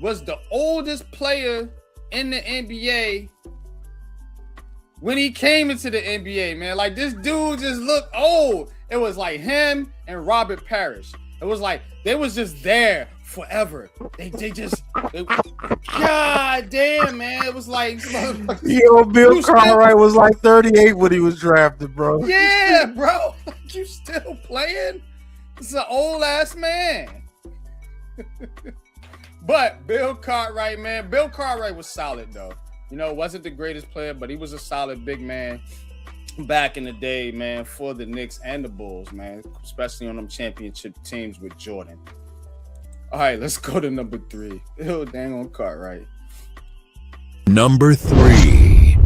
was the oldest player in the NBA when he came into the NBA, man. Like, this dude just looked old. It was like him and Robert Parrish. It was like they was just there forever. They God damn, man. It was like, Bill Cartwright was like 38 when he was drafted, bro. Yeah, bro. You still playing? This is an old ass man. But Bill Cartwright, man. Bill Cartwright was solid though. Wasn't the greatest player, but he was a solid big man back in the day, man, for the Knicks and the Bulls, man, especially on them championship teams with Jordan. All right, let's go to number 3. Ew, dang on Cartwright. Number 3.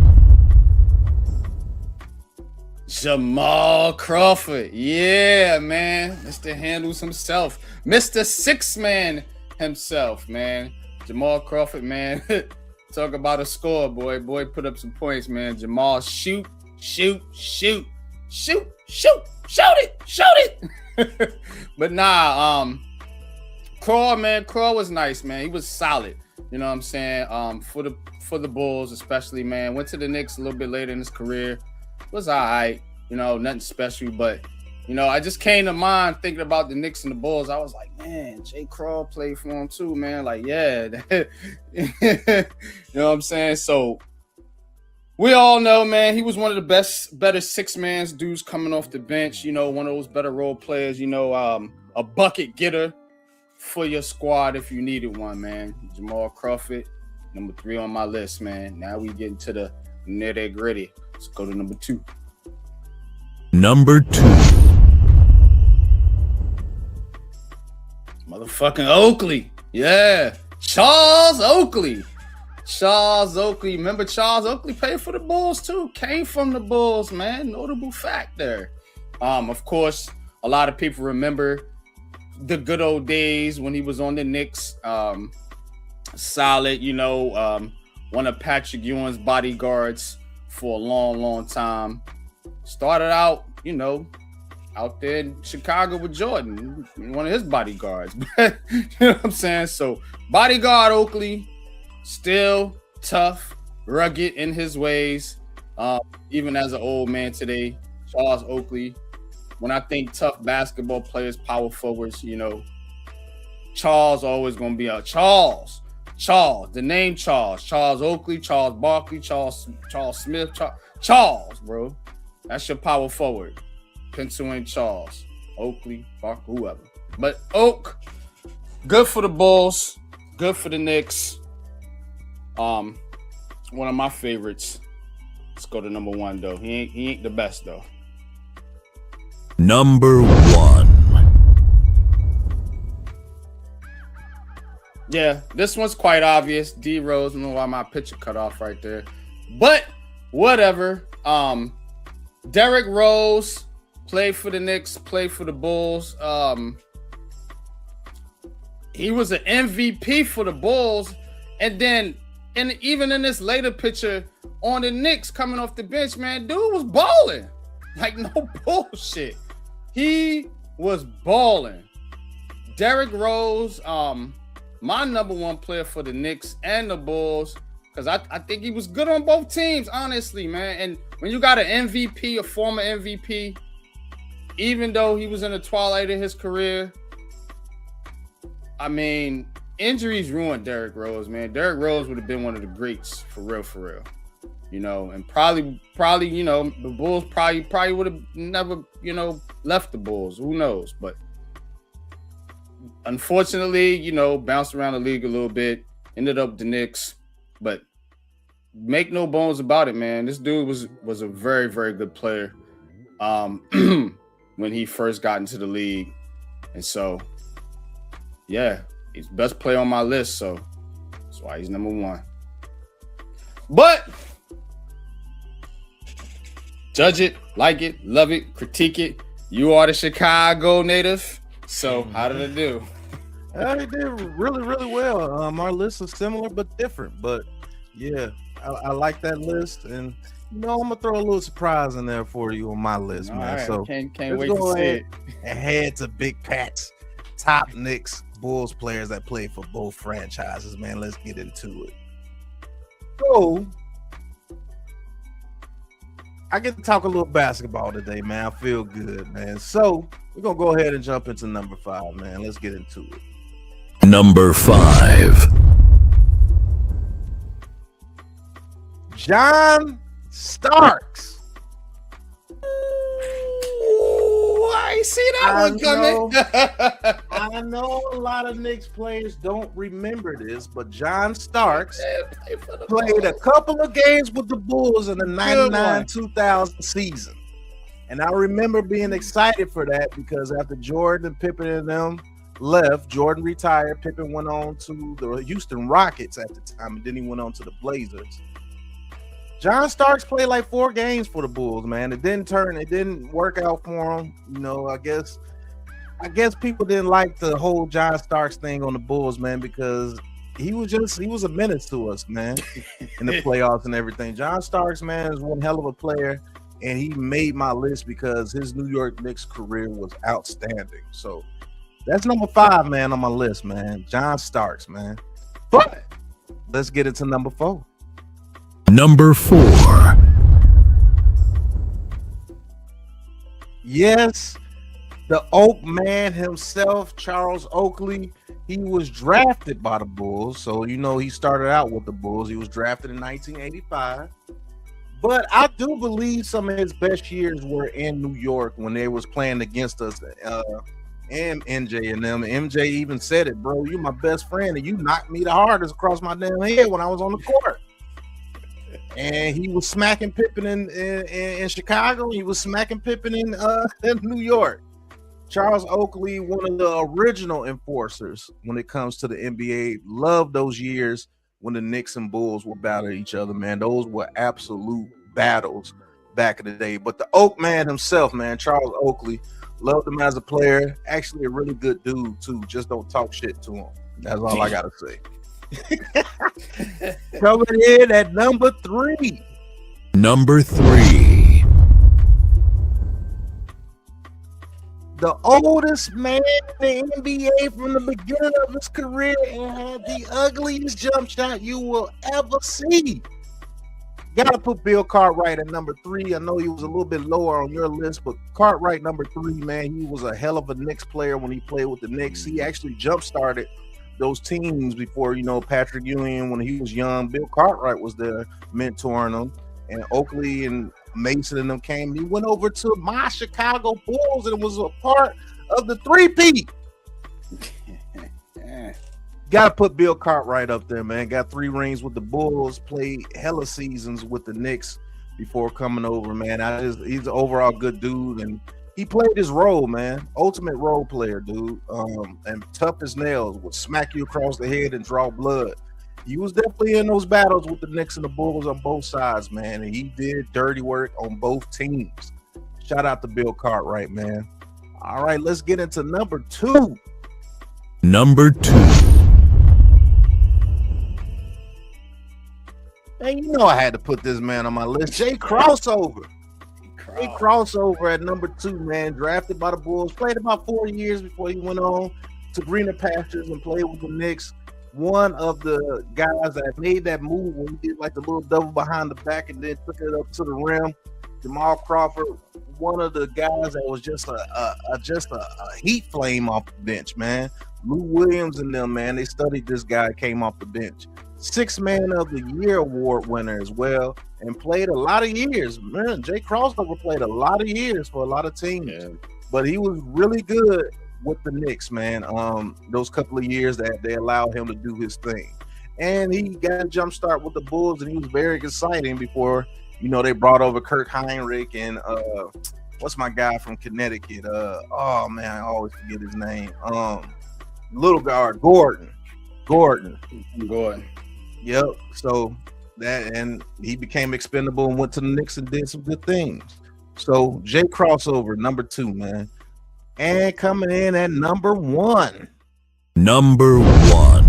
Jamal Crawford. Yeah, man. Mr. Handles himself. Mr. Six-Man himself, man. Jamal Crawford, man. Talk about a score, boy. Boy, put up some points, man. Jamal, shoot it. But nah, Craw, man. Craw was nice, man. He was solid. You know what I'm saying? For the Bulls, especially, man. Went to the Knicks a little bit later in his career. Was all right. Nothing special, but I just came to mind thinking about the Knicks and the Bulls. I was like, man, Jay Craw played for him too, man. Like, yeah. You know what I'm saying? So we all know, man, he was one of the better six-man dudes coming off the bench. One of those better role players, a bucket getter for your squad if you needed one, man. Jamal Crawford, number 3 on my list, man. Now we get into the nitty-gritty. Let's go to number 2. Number 2. Motherfucking Oakley. Yeah. Charles Oakley. Remember Charles Oakley played for the Bulls too. Came from the Bulls, man. Notable fact there. Of course, a lot of people remember the good old days when he was on the Knicks. Solid, one of Patrick Ewing's bodyguards for a long, long time. Started out, out there in Chicago with Jordan, one of his bodyguards. You know what I'm saying? So bodyguard Oakley, still tough, rugged in his ways. Even as an old man today, Charles Oakley, when I think tough basketball players, power forwards, you know, Charles always gonna be a Charles, the name Charles Oakley, Charles Barkley, Charles Smith, Charles, bro. That's your power forward. Pencil in Charles, Oakley, Barkley, whoever. But Oak, good for the Bulls, good for the Knicks. One of my favorites. Let's go to number 1 though. He ain't the best though. Number 1. Yeah, this one's quite obvious. D Rose. I don't know why my picture cut off right there, but whatever. Derrick Rose played for the Knicks, played for the Bulls. He was an MVP for the Bulls, and then even in this later picture on the Knicks coming off the bench, man, dude was balling. Like, no bullshit. He was balling. Derrick Rose, my number 1 player for the Knicks and the Bulls, because I think he was good on both teams, honestly, man. And when you got an MVP, a former MVP, even though he was in the twilight of his career, I mean, injuries ruined Derrick Rose, man. Derrick Rose would have been one of the greats, for real. You know, and probably, you know, the Bulls probably would have never, you know, left the Bulls. Who knows? But unfortunately, you know, bounced around the league a little bit, ended up the Knicks. But make no bones about it, man. This dude was a very, very good player when he first got into the league. And so, yeah, he's best player on my list. So that's why he's number 1. But judge it, like it, love it, critique it. You are the Chicago native. So how did it do? It did really, really well. Our list is similar but different. But yeah, I like that list, and you know, I'm gonna throw a little surprise in there for you on my list, man. Right. So can't wait to see it. And head to Big Pat's top Knicks Bulls players that play for both franchises, man. Let's get into it. So I get to talk a little basketball today, man. I feel good, man. So we're gonna go ahead and jump into number 5, man. Let's get into it. Number 5. John Starks. Ooh, I ain't see that one coming. I know a lot of Knicks players don't remember this, but John Starks played a couple of games with the Bulls in the 99-2000 season. And I remember being excited for that because after Jordan and Pippen and them left, Jordan retired, Pippen went on to the Houston Rockets at the time, and then he went on to the Blazers. John Starks played like 4 games for the Bulls, man. It didn't work out for him. You know, I guess people didn't like the whole John Starks thing on the Bulls, man, because he was a menace to us, man, in the playoffs and everything. John Starks, man, is one hell of a player, and he made my list because his New York Knicks career was outstanding. So that's number 5, man, on my list, man. John Starks, man. But let's get into number 4. Number 4. Yes, the Oak man himself, Charles Oakley, he was drafted by the Bulls. So, you know, he started out with the Bulls. He was drafted in 1985. But I do believe some of his best years were in New York when they was playing against us and MJ and them. MJ even said it, bro, you my best friend, and you knocked me the hardest across my damn head when I was on the court. And he was smacking Pippen in Chicago. He was smacking Pippen in New York. Charles Oakley, one of the original enforcers when it comes to the NBA. Loved those years when the Knicks and Bulls were battling each other, man. Those were absolute battles back in the day. But the Oak man himself, man, Charles Oakley, loved him as a player. Actually a really good dude, too. Just don't talk shit to him. That's all I got to say. Coming in at number 3. Number 3. The oldest man in the NBA from the beginning of his career and had the ugliest jump shot you will ever see. Gotta put Bill Cartwright at number 3. I know he was a little bit lower on your list, but Cartwright number 3, man, he was a hell of a Knicks player when he played with the Knicks. He actually jump-started those teams before, Patrick Ewing when he was young. Bill Cartwright was there mentoring them, and Oakley and Mason and them came. He went over to my Chicago Bulls and was a part of the three-peat. Got to put Bill Cartwright up there, man. Got 3 rings with the Bulls, played hella seasons with the Knicks before coming over, man. He's an overall good dude, and he played his role, man. Ultimate role player, dude. And tough as nails, would smack you across the head and draw blood. He was definitely in those battles with the Knicks and the Bulls on both sides, man. And he did dirty work on both teams. Shout out to Bill Cartwright, man. All right, let's get into number 2. Number 2. Man, I had to put this man on my list. Jay Crossover. Jay Crossover at number 2, man. Drafted by the Bulls. Played about 4 years before he went on to greener pastures and played with the Knicks. One of the guys that made that move when he did like the little double behind the back and then took it up to the rim. Jamal Crawford, one of the guys that was just a heat flame off the bench, man. Lou Williams and them, man, they studied this guy, came off the bench. 6th Man of the Year award winner as well, and played a lot of years. Man, Jay Crossover played a lot of years for a lot of teams, but he was really good with the Knicks, man. Those couple of years that they allowed him to do his thing, and he got a jump start with the Bulls, and he was very exciting before they brought over Kurt Heinrich and what's my guy from Connecticut? Oh man, I always forget his name. Little guard Gordon. Yep. So that, and he became expendable and went to the Knicks and did some good things. So Jay Crossover, number 2, man. And coming in at number 1. Number 1.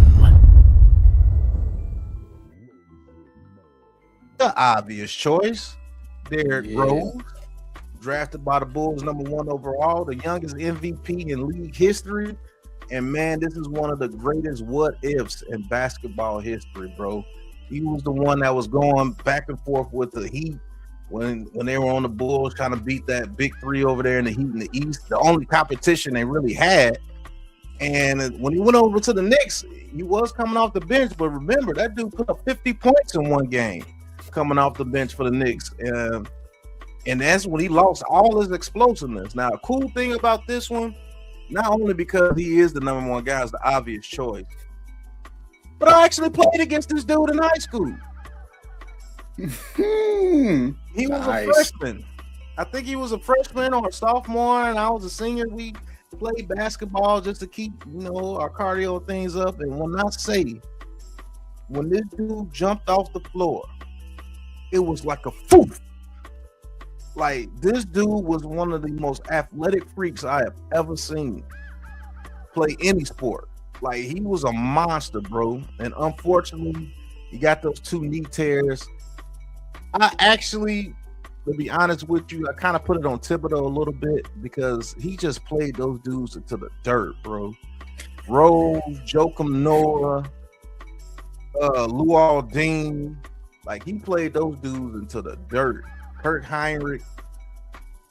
The obvious choice, Derrick Rose. Drafted by the Bulls, number 1 overall, the youngest MVP in league history. And man, this is one of the greatest what ifs in basketball history, bro. He was the one that was going back and forth with the Heat when they were on the Bulls trying to beat that big 3 over there in the Heat in the East, the only competition they really had. And when he went over to the Knicks, he was coming off the bench, but remember, that dude put up 50 points in one game coming off the bench for the Knicks. And that's when he lost all his explosiveness. Now, a cool thing about this one, not only because he is the number 1 guy, is the obvious choice, but I actually played against this dude in high school. He was a freshman. I think he was a freshman or a sophomore, and I was a senior. We played basketball just to keep, our cardio things up. And when this dude jumped off the floor, it was like a foof. Like, this dude was one of the most athletic freaks I have ever seen play any sport. Like, he was a monster, bro. And unfortunately, he got those 2 knee tears. I actually, to be honest with you, I kind of put it on Thibodeau a little bit because he just played those dudes into the dirt, bro. Rose, Joakim Noah, Luol Deng. Like, he played those dudes into the dirt. Kurt Heinrich.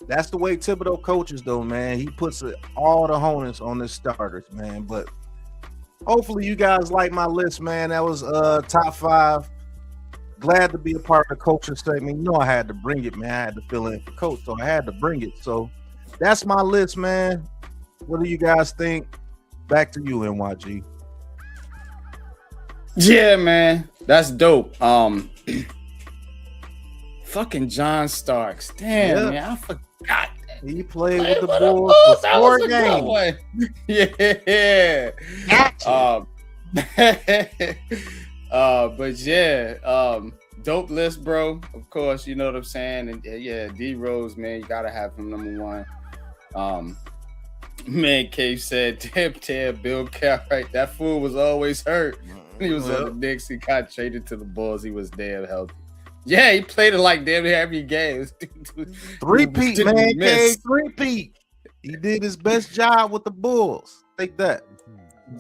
That's the way Thibodeau coaches, though, man. He puts all the onus on his starters, man. But hopefully you guys like my list, man. That was top 5. Glad to be a part of the coaching segment. I had to bring it, man. I had to fill in for coach, so I had to bring it. So that's my list, man. What do you guys think? Back to you, NYG. Yeah, man. That's dope. Fucking John Starks. Damn, man, I forgot. He played with the Bulls for 4 games. Yeah. But yeah, dope list, bro. Of course, you know what I'm saying. And yeah, D Rose, man, you gotta have him number 1. Man, Cave said, damn, Bill Cartwright, that fool was always hurt. He was on the Knicks. He got traded to the Bulls. He was damn healthy. Yeah, he played it like damn near every game. 3-peat, man. Cave 3-peat. He did his best job with the Bulls. Take that.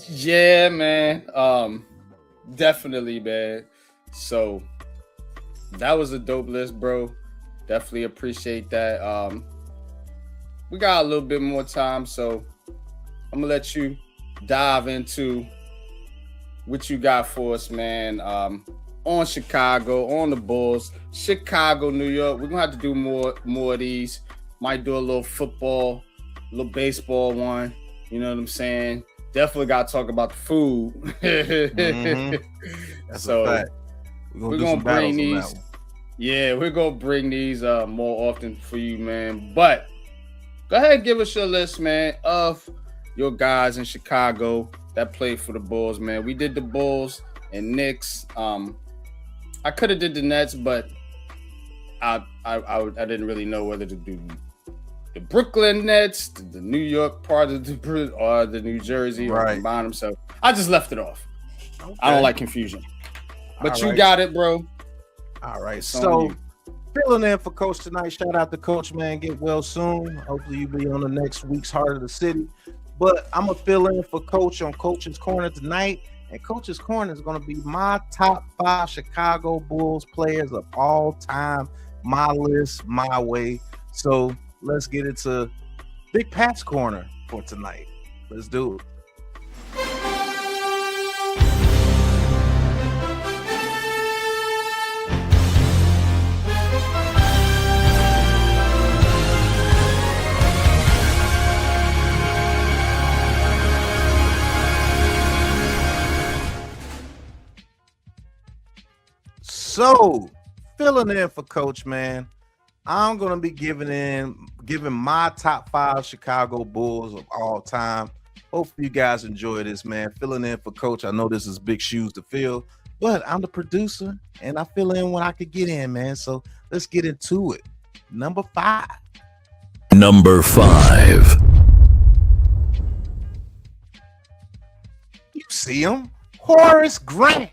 Yeah, man. Definitely, man. So That was a dope list, bro. Definitely appreciate that. We got a little bit more time, so I'm gonna let you dive into what you got for us, man. On Chicago, on the Bulls, Chicago, New York. We're gonna have to do more of these. Might do a little football, a little baseball one. You know what I'm saying? Definitely gotta talk about the food. That's so a fact. we're gonna bring these. Yeah, we're gonna bring these more often for you, man. But go ahead and give us your list, man, of your guys in Chicago that played for the Bulls, man. We did the Bulls and Knicks. I could have did the Nets, but I didn't really know whether to do the Brooklyn Nets, the New York part of the New Jersey, or combine them. So I just left it off. Okay. I don't like confusion. But you got it, bro. All right. So filling in for Coach tonight. Shout out to Coach, man. Get well soon. Hopefully you'll be on the next week's Heart of the City. But I'm going to fill in for Coach on Coach's Corner tonight. And Coach's Corner is going to be my top 5 Chicago Bulls players of all time. My list, my way. So let's get into Big Pat's Corner for tonight. Let's do it. So, filling in for Coach, man, I'm going to be giving my top 5 Chicago Bulls of all time. Hopefully you guys enjoy this, man. Filling in for Coach. I know this is big shoes to fill, but I'm the producer, and I fill in when I could get in, man. So, let's get into it. Number 5. Number 5. You see him? Horace Grant.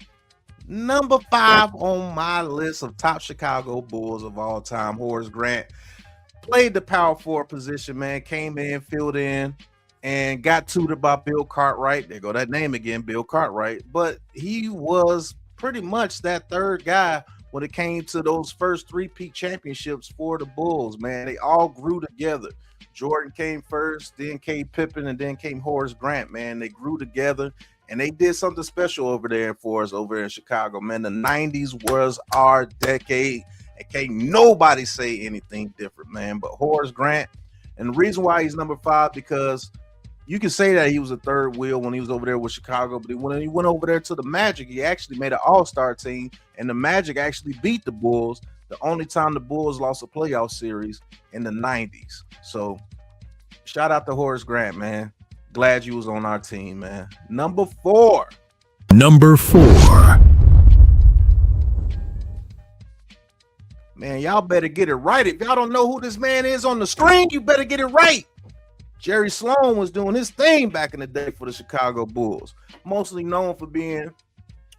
Number 5 on my list of top Chicago Bulls of all time. Horace Grant played the power forward position, man. Came in, filled in, and got tutored by Bill Cartwright. There go that name again, Bill Cartwright. But he was pretty much that third guy when it came to those first 3-peat championships for the Bulls, man. They all grew together. Jordan came first, then came Pippen, and then came Horace Grant, man. They grew together. And they did something special over there for us over in Chicago, man. The 90s was our decade. And can't nobody say anything different, man. But Horace Grant, and the reason why he's number 5, because you can say that he was a third wheel when he was over there with Chicago, but when he went over there to the Magic, he actually made an all-star team, and the Magic actually beat the Bulls, the only time the Bulls lost a playoff series in the 90s. So shout out to Horace Grant, man. Glad you was on our team, man. Number 4. Number 4. Man, y'all better get it right. If y'all don't know who this man is on the screen, you better get it right. Jerry Sloan was doing his thing back in the day for the Chicago Bulls. Mostly known for being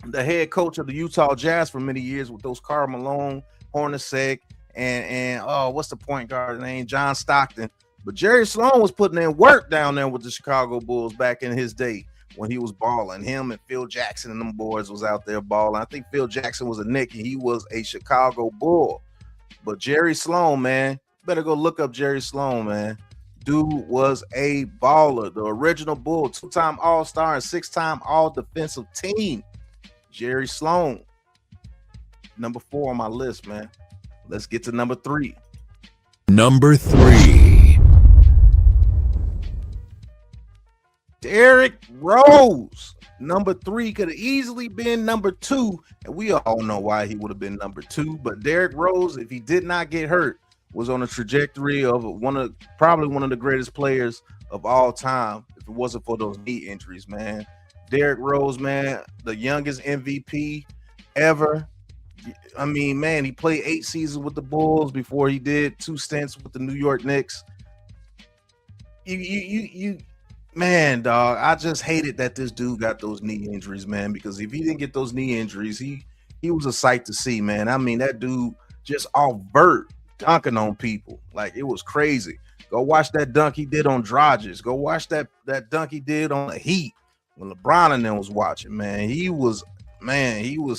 the head coach of the Utah Jazz for many years with those Karl Malone, Hornacek, and what's the point guard name? John Stockton. But Jerry Sloan was putting in work down there with the Chicago Bulls back in his day when he was balling. Him and Phil Jackson and them boys was out there balling. I think Phil Jackson was a Knick and he was a Chicago Bull. But Jerry Sloan, man, better go look up Jerry Sloan, man. Dude was a baller, the original Bull, 2-time All-Star and 6-time All-Defensive Team. Jerry Sloan, number 4 on my list, man. Let's get to number 3. Number 3. Derrick Rose, number 3, could have easily been number 2, and we all know why he would have been number 2. But Derrick Rose, if he did not get hurt, was on a trajectory of probably one of the greatest players of all time. If it wasn't for those knee injuries, man. Derrick Rose, man, the youngest MVP ever. I mean, man, he played 8 seasons with the Bulls before he did 2 stints with the New York Knicks. Man, dog, I just hated that this dude got those knee injuries, man, because if he didn't get those knee injuries, he was a sight to see, man. I mean, that dude just overt dunking on people. Like, it was crazy. Go watch that dunk he did on Dragic. Go watch that dunk he did on the Heat when LeBron and them was watching, man. He was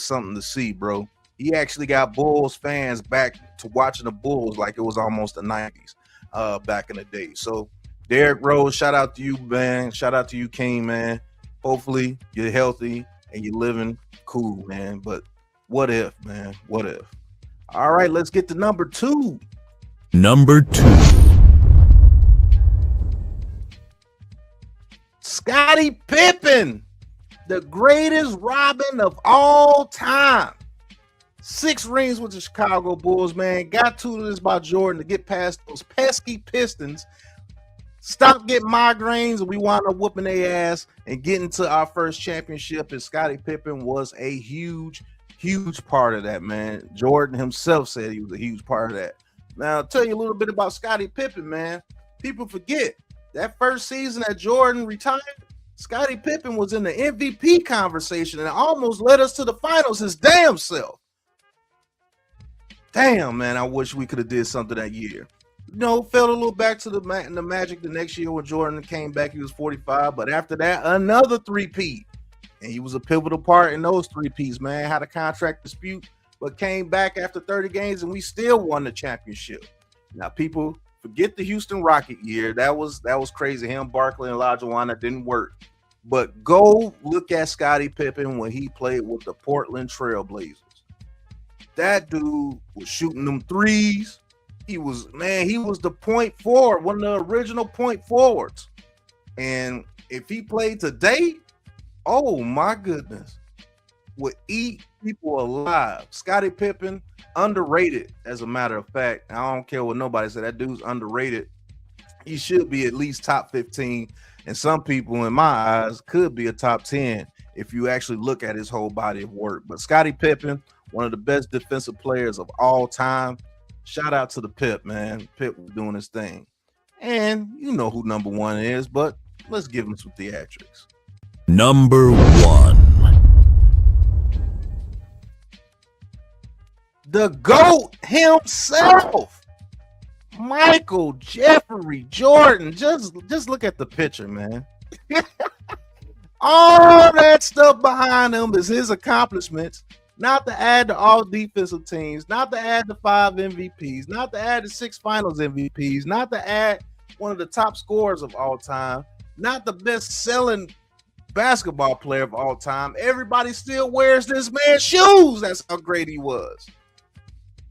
something to see, bro. he actually got Bulls fans back to watching the Bulls like it was almost the 90s back in the day. So Derrick Rose, shout out to you, man. Shout out to you, King, man. Hopefully you're healthy and you're living cool, man. But what if, man? What if? All right, let's get to number 2. Number 2. Scottie Pippen, the greatest Robin of all time. 6 rings with the Chicago Bulls, man. Got tutored by Jordan to get past those pesky Pistons. Stop getting migraines, and we wound up whooping their ass and getting to our first championship. And Scottie Pippen was a huge part of that, man. Jordan himself said he was a huge part of that. Now, I'll tell you a little bit about Scottie Pippen, man. People forget that first season that Jordan retired, Scottie Pippen was in the MVP conversation and almost led us to the finals his damn self. Damn, man, I wish we could have did something that year. Fell a little back to the Magic the next year when Jordan came back. He was 45, but after that, another 3-peat. And he was a pivotal part in those 3-peats, man. Had a contract dispute, but came back after 30 games, and we still won the championship. Now, people forget the Houston Rocket year. That was crazy. Him, Barkley, and Olajuwon, that didn't work. But go look at Scottie Pippen when he played with the Portland Trail Blazers. That dude was shooting them threes. He was the point forward, one of the original point forwards. And if he played today, oh my goodness, would eat people alive. Scottie Pippen, underrated, as a matter of fact. I don't care what nobody said. That dude's underrated. He should be at least top 15. And some people, in my eyes, could be a top 10 if you actually look at his whole body of work. But Scottie Pippen, one of the best defensive players of all time. Shout out to the Pip, man. Pip was doing his thing. And you know who number 1 is, but let's give him some theatrics. Number 1. The GOAT himself, Michael Jeffrey Jordan. Just look at the picture, man. All that stuff behind him is his accomplishments. Not to add to all defensive teams, not to add to 5 MVPs, not to add to 6 finals MVPs, not to add one of the top scorers of all time, not the best selling basketball player of all time. Everybody still wears this man's shoes. That's how great he was.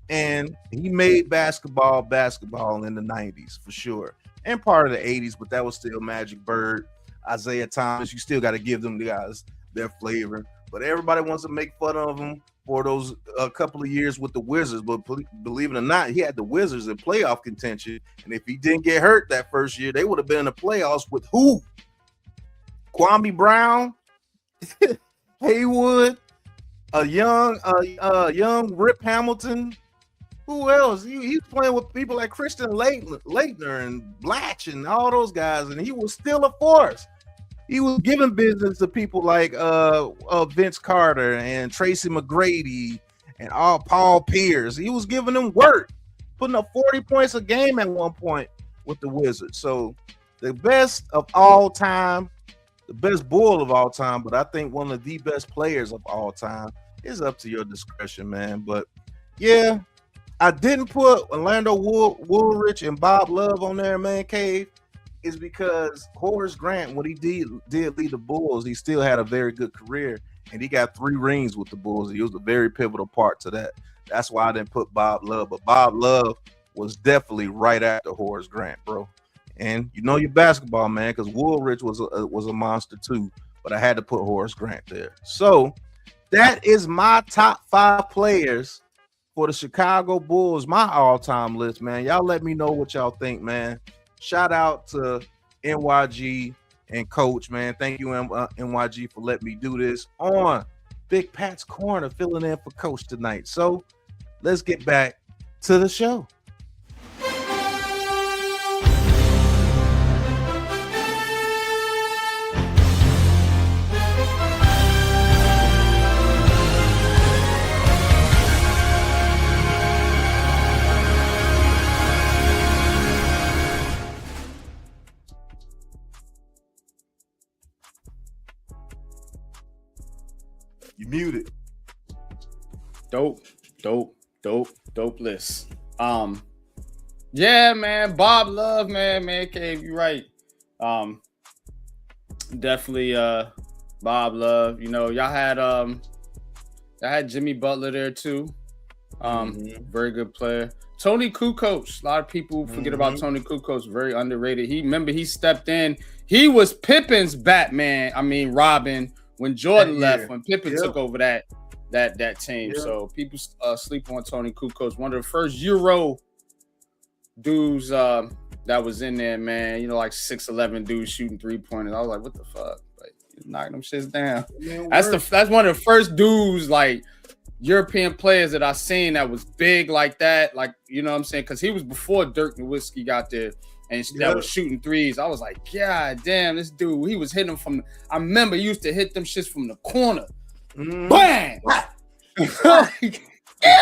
And he made basketball in the 90s for sure. And part of the 80s, but that was still Magic Bird, Isaiah Thomas. You still got to give them guys their flavor. But everybody wants to make fun of him for those couple of years with the Wizards. But believe it or not, he had the Wizards in playoff contention. And if he didn't get hurt that first year, they would have been in the playoffs with who? Kwame Brown, Haywood, a young Rip Hamilton. Who else? He's playing with people like Christian Laettner and Blatch and all those guys, and he was still a force. He was giving business to people like Vince Carter and Tracy McGrady and Paul Pierce. He was giving them work, putting up 40 points a game at one point with the Wizards. So the best of all time, the best Bull of all time, but I think one of the best players of all time. Is up to your discretion, man. But yeah, I didn't put Orlando Woolrich and Bob Love on there, man, Cave. Is because Horace Grant, when he did lead the Bulls, he still had a very good career, and he got 3 rings with the Bulls. He was a very pivotal part to that. That's why I didn't put Bob Love, but Bob Love was definitely right after Horace Grant, bro. And you know your basketball, man, because Woolrich was a monster too, but I had to put Horace Grant there. So that is my top 5 players for the Chicago Bulls, my all-time list, man. Y'all let me know what y'all think, man. Shout out to NYG and Coach, man. Thank you, NYG, for letting me do this on Big Pat's Corner, filling in for Coach tonight. So let's get back to the show. You muted. Dope. Dope list. Yeah, man. Bob Love, man, Cave, you're right. Definitely Bob Love. You know, y'all had Jimmy Butler there too. Very good player. Tony Kukoc. A lot of people forget about Tony Kukoc. Very underrated. He stepped in. He was Pippen's Robin when Jordan left, when Pippen took over that team. So people sleep on Tony Kukoc. One of the first Euro dudes that was in there, man. You know, like 6'11" dudes shooting 3-pointers. I was like, what the fuck? Like, he's knocking them shits down. Man, that's one of the first dudes, like, European players that I seen that was big like that. Like, you know what I'm saying? Because he was before Dirk Nowitzki got there and that was shooting threes. I was like, God damn, this dude, he was hitting them from, I remember he used to hit them shits from the corner. Bang!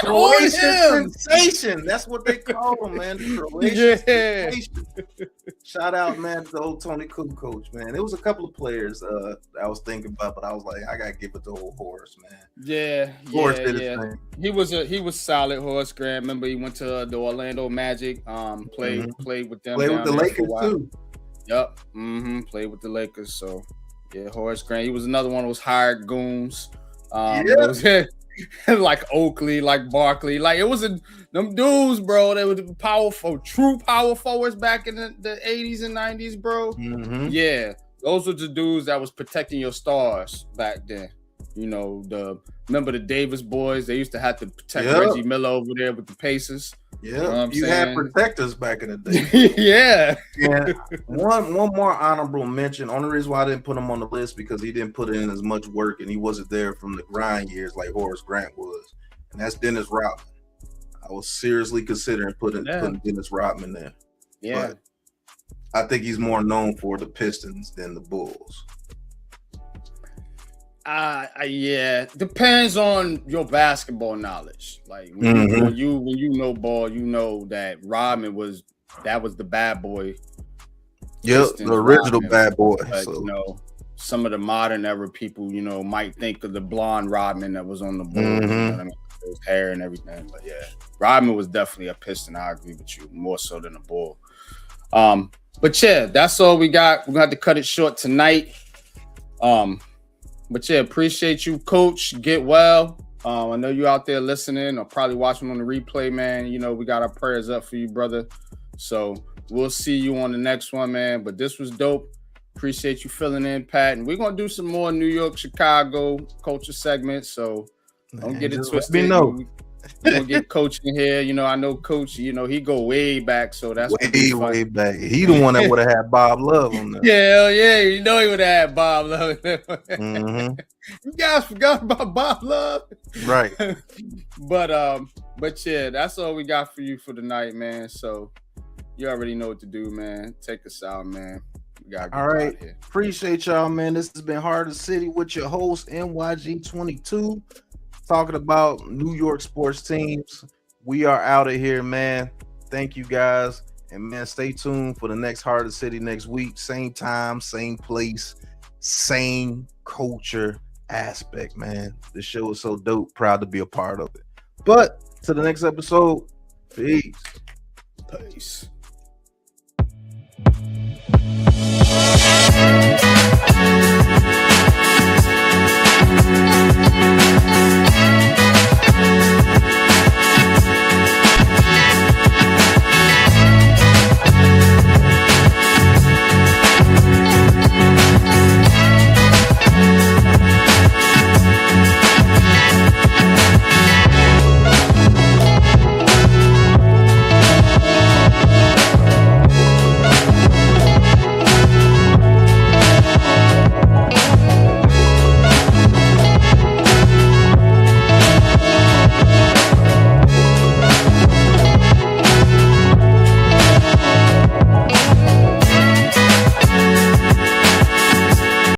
Croatian sensation. That's what they call him, man. The Croatian sensation. Shout out, man, to old Tony Kukoc, man. There was a couple of players I was thinking about, but I was like, I gotta give it to old Horace, man. Horace did his thing. He was solid, Horace Grant. Remember, he went to the Orlando Magic. Played with them. Played with the Lakers too. Yep. Played with the Lakers. So yeah, Horace Grant. He was another one of those hired goons. Like Oakley, like Barkley, like it wasn't them dudes, bro. They were powerful, true power forwards back in the 80s and 90s, bro. Yeah, those were the dudes that was protecting your stars back then. You know, remember the Davis boys? They used to have to protect Reggie Miller over there with the Pacers. Yeah, you know you had protectors back in the day. Yeah. And one more honorable mention. Only reason why I didn't put him on the list because he didn't put in as much work and he wasn't there from the grind years like Horace Grant was. And that's Dennis Rodman. I was seriously considering putting Dennis Rodman there. Yeah. But I think he's more known for the Pistons than the Bulls. Yeah, depends on your basketball knowledge. Like when you know ball, you know that Rodman was the bad boy. Yep, the original Rodman, bad boy. But, you know, some of the modern era people, you know, might think of the blonde Rodman that was on the Bulls. You know what I mean? His hair and everything. But yeah, Rodman was definitely a Piston. I agree with you, more so than a Bull. But yeah, that's all we got. We're gonna have to cut it short tonight. But yeah, appreciate you, Coach. Get well. I know you out there listening or probably watching on the replay, man. You know, we got our prayers up for you, brother. So we'll see you on the next one, man. But this was dope. Appreciate you filling in, Pat. And we're going to do some more New York, Chicago culture segments. So don't get it twisted. We're going to get Coach in here. You know, I know Coach, you know, he go way back. So that's way back. He the one that would have had Bob Love on there. Hell yeah. You know he would have had Bob Love. You guys forgot about Bob Love. Right. But yeah, that's all we got for you for tonight, man. So you already know what to do, man. Take us out, man. We gotta get all right. out here. Appreciate y'all, man. This has been Heart of the City with your host, NYG22. Talking about New York sports teams. We are out of here, man. Thank you guys. And man, stay tuned for the next Heart of the City next week. Same time, same place, same culture aspect, man. This show is so dope. Proud to be a part of it. But to the next episode, peace. Peace.